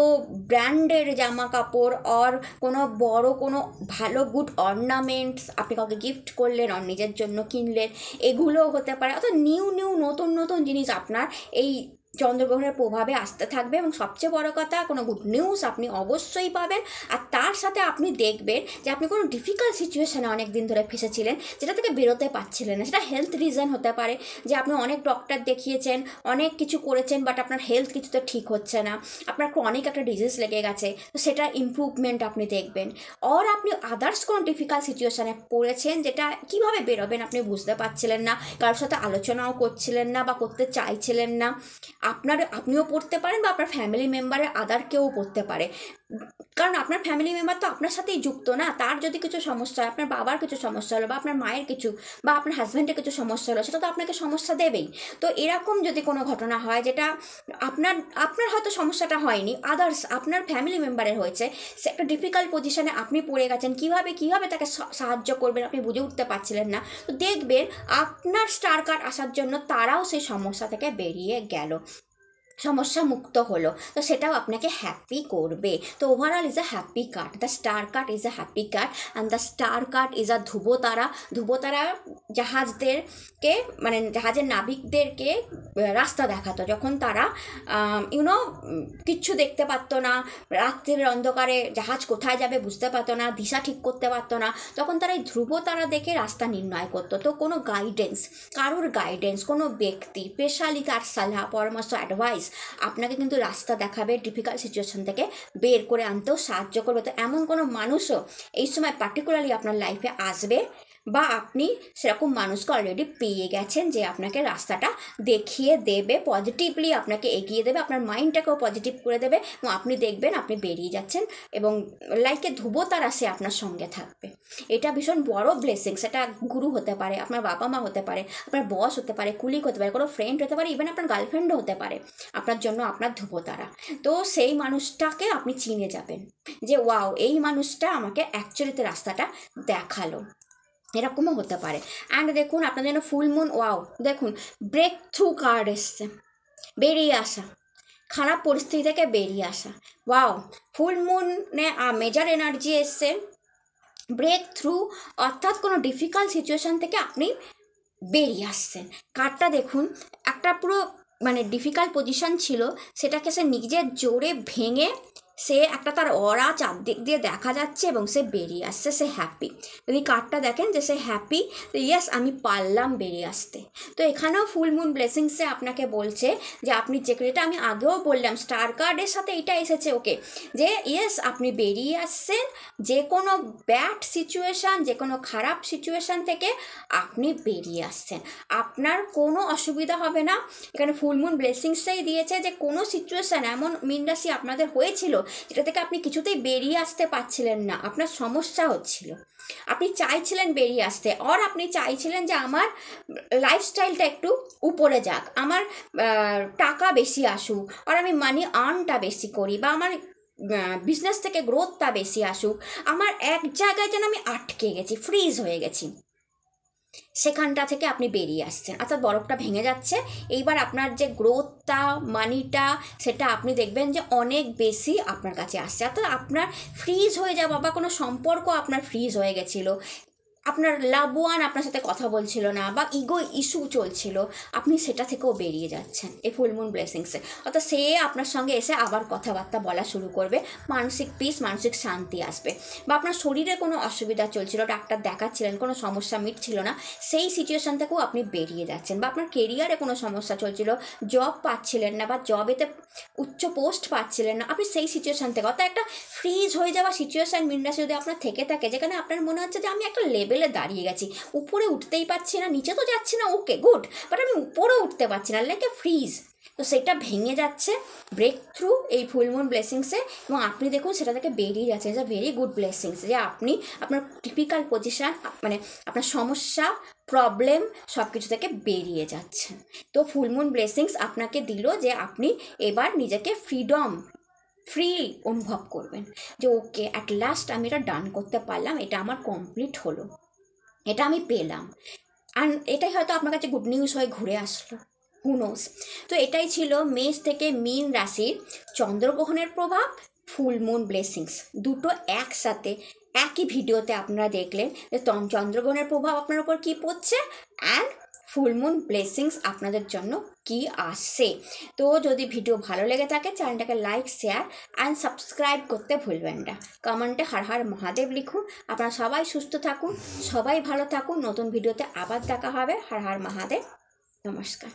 Speaker 1: ব্র্যান্ডের জামা কাপড়, আর কোনো বড় কোনো ভালো গুড অর্নামেন্টস আপনি কাউকে গিফট করলেন আর নিজের জন্য কিনলেন, এগুলোও হতে পারে। অর্থাৎ নিউ নিউ নতুন নতুন জিনিস আপনার এই চন্দ্রগ্রহণের প্রভাবে আসতে থাকবে। এবং সবচেয়ে বড় কথা, কোনো গুড নিউজ আপনি অবশ্যই পাবেন। আর তার সাথে আপনি দেখবেন যে আপনি কোনো ডিফিকাল্ট সিচুয়েশানে অনেক দিন ধরে ফেসেছিলেন, যেটা থেকে বেরোতে পারছিলেন না। সেটা হেলথ রিজন হতে পারে, যে আপনি অনেক ডক্টর দেখিয়েছেন, অনেক কিছু করেছেন, বাট আপনার হেলথ কিছুতে ঠিক হচ্ছে না, আপনার ক্রনিক একটা ডিজিজ লেগে গেছে, তো সেটা ইমপ্রুভমেন্ট আপনি দেখবেন। আর আপনি আদার্স কোনো ডিফিকাল্ট সিচুয়েশানে পড়েছেন, যেটা কীভাবে বেরোবেন আপনি বুঝতে পারছিলেন না, কারোর সাথে আলোচনাও করছিলেন না বা করতে চাইছিলেন না। আপনিও পড়তে পারেন বা আপনার ফ্যামিলি মেম্বারের আদার কেউ পড়তে পারে, কারণ আপনার ফ্যামিলি মেম্বার তো আপনার সাথেই যুক্ত না। তার যদি কিছু সমস্যা হয়, আপনার বাবার কিছু সমস্যা হলো বা আপনার মায়ের কিছু বা আপনার হাজব্যান্ডের কিছু সমস্যা হলো, সেটা তো আপনাকে সমস্যা দেবেই। তো এরকম যদি কোনো ঘটনা হয় যেটা আপনার হয়তো সমস্যাটা হয়নি, আদার্স আপনার ফ্যামিলি মেম্বারের হয়েছে, সে একটা ডিফিকাল্ট পজিশানে আপনি পড়ে গেছেন, কীভাবে তাকে সাহায্য করবেন আপনি বুঝে উঠতে পারছিলেন না, তো দেখবেন আপনার স্টার কার্ড আসার জন্য তারাও সেই সমস্যা থেকে বেরিয়ে গেল, সমস্যা মুক্ত হলো। তো সেটাও আপনাকে হ্যাপি করবে। তো overall is a happy card, the star card is a happy card and the star card is a ধ্রুবতারা। ধ্রুবতারা জাহাজদেরকে, মানে জাহাজের নাবিকদেরকে রাস্তা দেখাতো, যখন তারা কিচ্ছু দেখতে পারতো না, রাত্রির অন্ধকারে জাহাজ কোথায় যাবে বুঝতে পারতো না, দিশা ঠিক করতে পারতো না, তখন তারা এই ধ্রুবতারা দেখে রাস্তা নির্ণয় করতো। তো কোনো গাইডেন্স, কারোর গাইডেন্স, কোনো ব্যক্তি স্পেশালি তার সালাহ পরামর্শ অ্যাডভাইস আপনাকে কিন্তু রাস্তা দেখাবে, ডিফিকাল্ট সিচুয়েশন থেকে বের করে আনতেও সাহায্য করবে। তো এমন কোনো মানুষও এই সময় পার্টিকুলারলি আপনার লাইফে আসবে, বা আপনি সেরকম মানুষকে অলরেডি পেয়ে গেছেন যে আপনাকে রাস্তাটা দেখিয়ে দেবে, পজিটিভলি আপনাকে এগিয়ে দেবে, আপনার মাইন্ডটাকেও পজিটিভ করে দেবে, এবং আপনি দেখবেন আপনি বেরিয়ে যাচ্ছেন এবং লাইকে ধ্রুবতারা সে আপনার সঙ্গে থাকবে। এটা ভীষণ বড় ব্লেসিং। সেটা গুরু হতে পারে, আপনার বাবা মা হতে পারে, আপনার বস হতে পারে, কুলিক হতে পারে, কোনো ফ্রেন্ড হতে পারে, ইভেন আপনার গার্লফ্রেন্ডও হতে পারে আপনার জন্য আপনার ধ্রুবতারা। তো সেই মানুষটাকে আপনি চিনে যাবেন যে ওয়াও, এই মানুষটা আমাকে অ্যাকচুয়ালিতে রাস্তাটা দেখালো, এরকমও হতে পারে। অ্যান্ড দেখুন আপনার জন্য ফুল মুন, ওয়াও দেখুন ব্রেক থ্রু কার্ড এসছে, বেরিয়ে আসা, খারাপ পরিস্থিতি থেকে বেরিয়ে আসা। ওয়াও, ফুল মুনে মেজর এনার্জি এসছে, ব্রেক থ্রু, অর্থাৎ কোনো ডিফিকাল্ট সিচুয়েশান থেকে আপনি বেরিয়ে আসছেন। কার্ডটা দেখুন, একটা পুরো মানে ডিফিকাল্ট পজিশান ছিল, সেটাকে সে নিজের জোরে ভেঙে সে একটা তার অরা চারদিক দিয়ে দেখা যাচ্ছে এবং সে বেরিয়ে আসছে, সে হ্যাপি। যদি কার্ডটা দেখেন যে সে হ্যাপি, তো ইয়েস আমি পারলাম বেরিয়ে আসতে। তো এখানেও ফুল মুন ব্লেসিংসে আপনাকে বলছে যে আপনি যেটা আমি আগেও বললাম, স্টার কার্ডের সাথে এটা এসেছে ওকে, যে ইয়েস আপনি বেরিয়ে আসছেন, যে কোনো ব্যাড সিচুয়েশান, যে কোনো খারাপ সিচুয়েশান থেকে আপনি বেরিয়ে আসছেন, আপনার কোনো অসুবিধা হবে না। এখানে ফুল মুন ব্লেসিংসেই দিয়েছে যে কোনো সিচুয়েশান এমন মিনরাশি আপনাদের হয়েছিল যেটা থেকে আপনি কিছুতেই বেরিয়ে আসতে পারছিলেন না, আপনার সমস্যা হচ্ছিল, আপনি চাইছিলেন বেরিয়ে আসতে, আর আপনি চাইছিলেন যে আমার লাইফস্টাইলটা একটু উপরে যাক, আমার টাকা বেশি আসুক, আর আমি মানি আর্নটা বেশি করি, বা আমার বিজনেস থেকে গ্রোথটা বেশি আসুক, আমার এক জায়গায় যেন আমি আটকে গেছি, ফ্রিজ হয়ে গেছি, সেখানটা থেকে আপনি বেরিয়ে আসছেন, অর্থাৎ বরফটা ভেঙে যাচ্ছে। এইবার আপনার যে গ্রোথটা, মানিটা, সেটা আপনি দেখবেন যে অনেক বেশি আপনার কাছে আসছে। অর্থাৎ আপনার ফ্রিজ হয়ে যাওয়া বা কোনো সম্পর্ক আপনার ফ্রিজ হয়ে গেছিলো, আপনার লাভ ওয়ান আপনার সাথে কথা বলছিল না, বা ইগো ইস্যু চলছিল, আপনি সেটা থেকেও বেরিয়ে যাচ্ছেন এই ফুল মুন ব্লেসিংসে। অর্থাৎ সে আপনার সঙ্গে এসে আবার কথাবার্তা বলা শুরু করবে, মানসিক পিস, মানসিক শান্তি আসবে। বা আপনার শরীরে কোনো অসুবিধা চলছিল, ডাক্তার দেখাচ্ছিলেন, কোনো সমস্যা মিটছিল না, সেই সিচুয়েশান থেকেও আপনি বেরিয়ে যাচ্ছেন। বা আপনার কেরিয়ারে কোনো সমস্যা চলছিল, জব পাচ্ছিলেন না, বা জবেতে উচ্চ পোস্ট পাচ্ছিলেন না, আপনি সেই সিচুয়েশান থেকে, অর্থাৎ একটা ফ্রিজ হয়ে যাওয়া সিচুয়েশান মিনরাশি যদি আপনার থেকে থাকে, যেখানে আপনার মনে হচ্ছে যে আমি একটা লেভেলে দাঁড়িয়ে গেছি, উপরে উঠতেই পারছি না, নিচে তো যাচ্ছি না, ওকে গুড, বাট আমি উপরে উঠতে পারছি না, লাইক এ ফ্রিজ, তো সেটা ভেঙে যাচ্ছে ব্রেক থ্রু এই ফুল মুন ব্লেসিংসে, এবং আপনি দেখুন সেটা থেকে বেরিয়ে যাচ্ছে। It's a very good blessings যে আপনি আপনার টিপিক্যাল পজিশান, মানে আপনার সমস্যা, প্রবলেম সব কিছু থেকে বেরিয়ে যাচ্ছেন। তো ফুল মুন ব্লেসিংস আপনাকে দিল যে আপনি এবার নিজেকে ফ্রি অনুভব করবেন, যে ওকে অ্যাট লাস্ট আমি এটা ডান করতে পারলাম, এটা আমার কমপ্লিট হলো, এটা আমি পেলাম। আর এটাই হয়তো আপনার কাছে গুড নিউজ হয়ে ঘুরে আসলো, হু নোস। তো এটাই ছিল মেষ থেকে মীন রাশির চন্দ্রগ্রহণের প্রভাব, ফুল মুন ব্লেসিংস, দুটো একসাথে একই ভিডিওতে আপনারা দেখলেন যে চন্দ্রগ্রহণের প্রভাব আপনার উপর কী পড়ছে অ্যান্ড ফুল মুন ব্লেসিংস আপনাদের জন্য কি আসছে। তো যদি ভিডিও ভালো লেগে থাকে চ্যানেলটাকে লাইক, শেয়ার অ্যান্ড সাবস্ক্রাইব করতে ভুলবেন না। কমেন্টে হর হর মহাদেব লিখুন। আপনারা সবাই সুস্থ থাকুন, সবাই ভালো থাকুন। নতুন ভিডিওতে আবার দেখা হবে। হর হর মহাদেব, নমস্কার।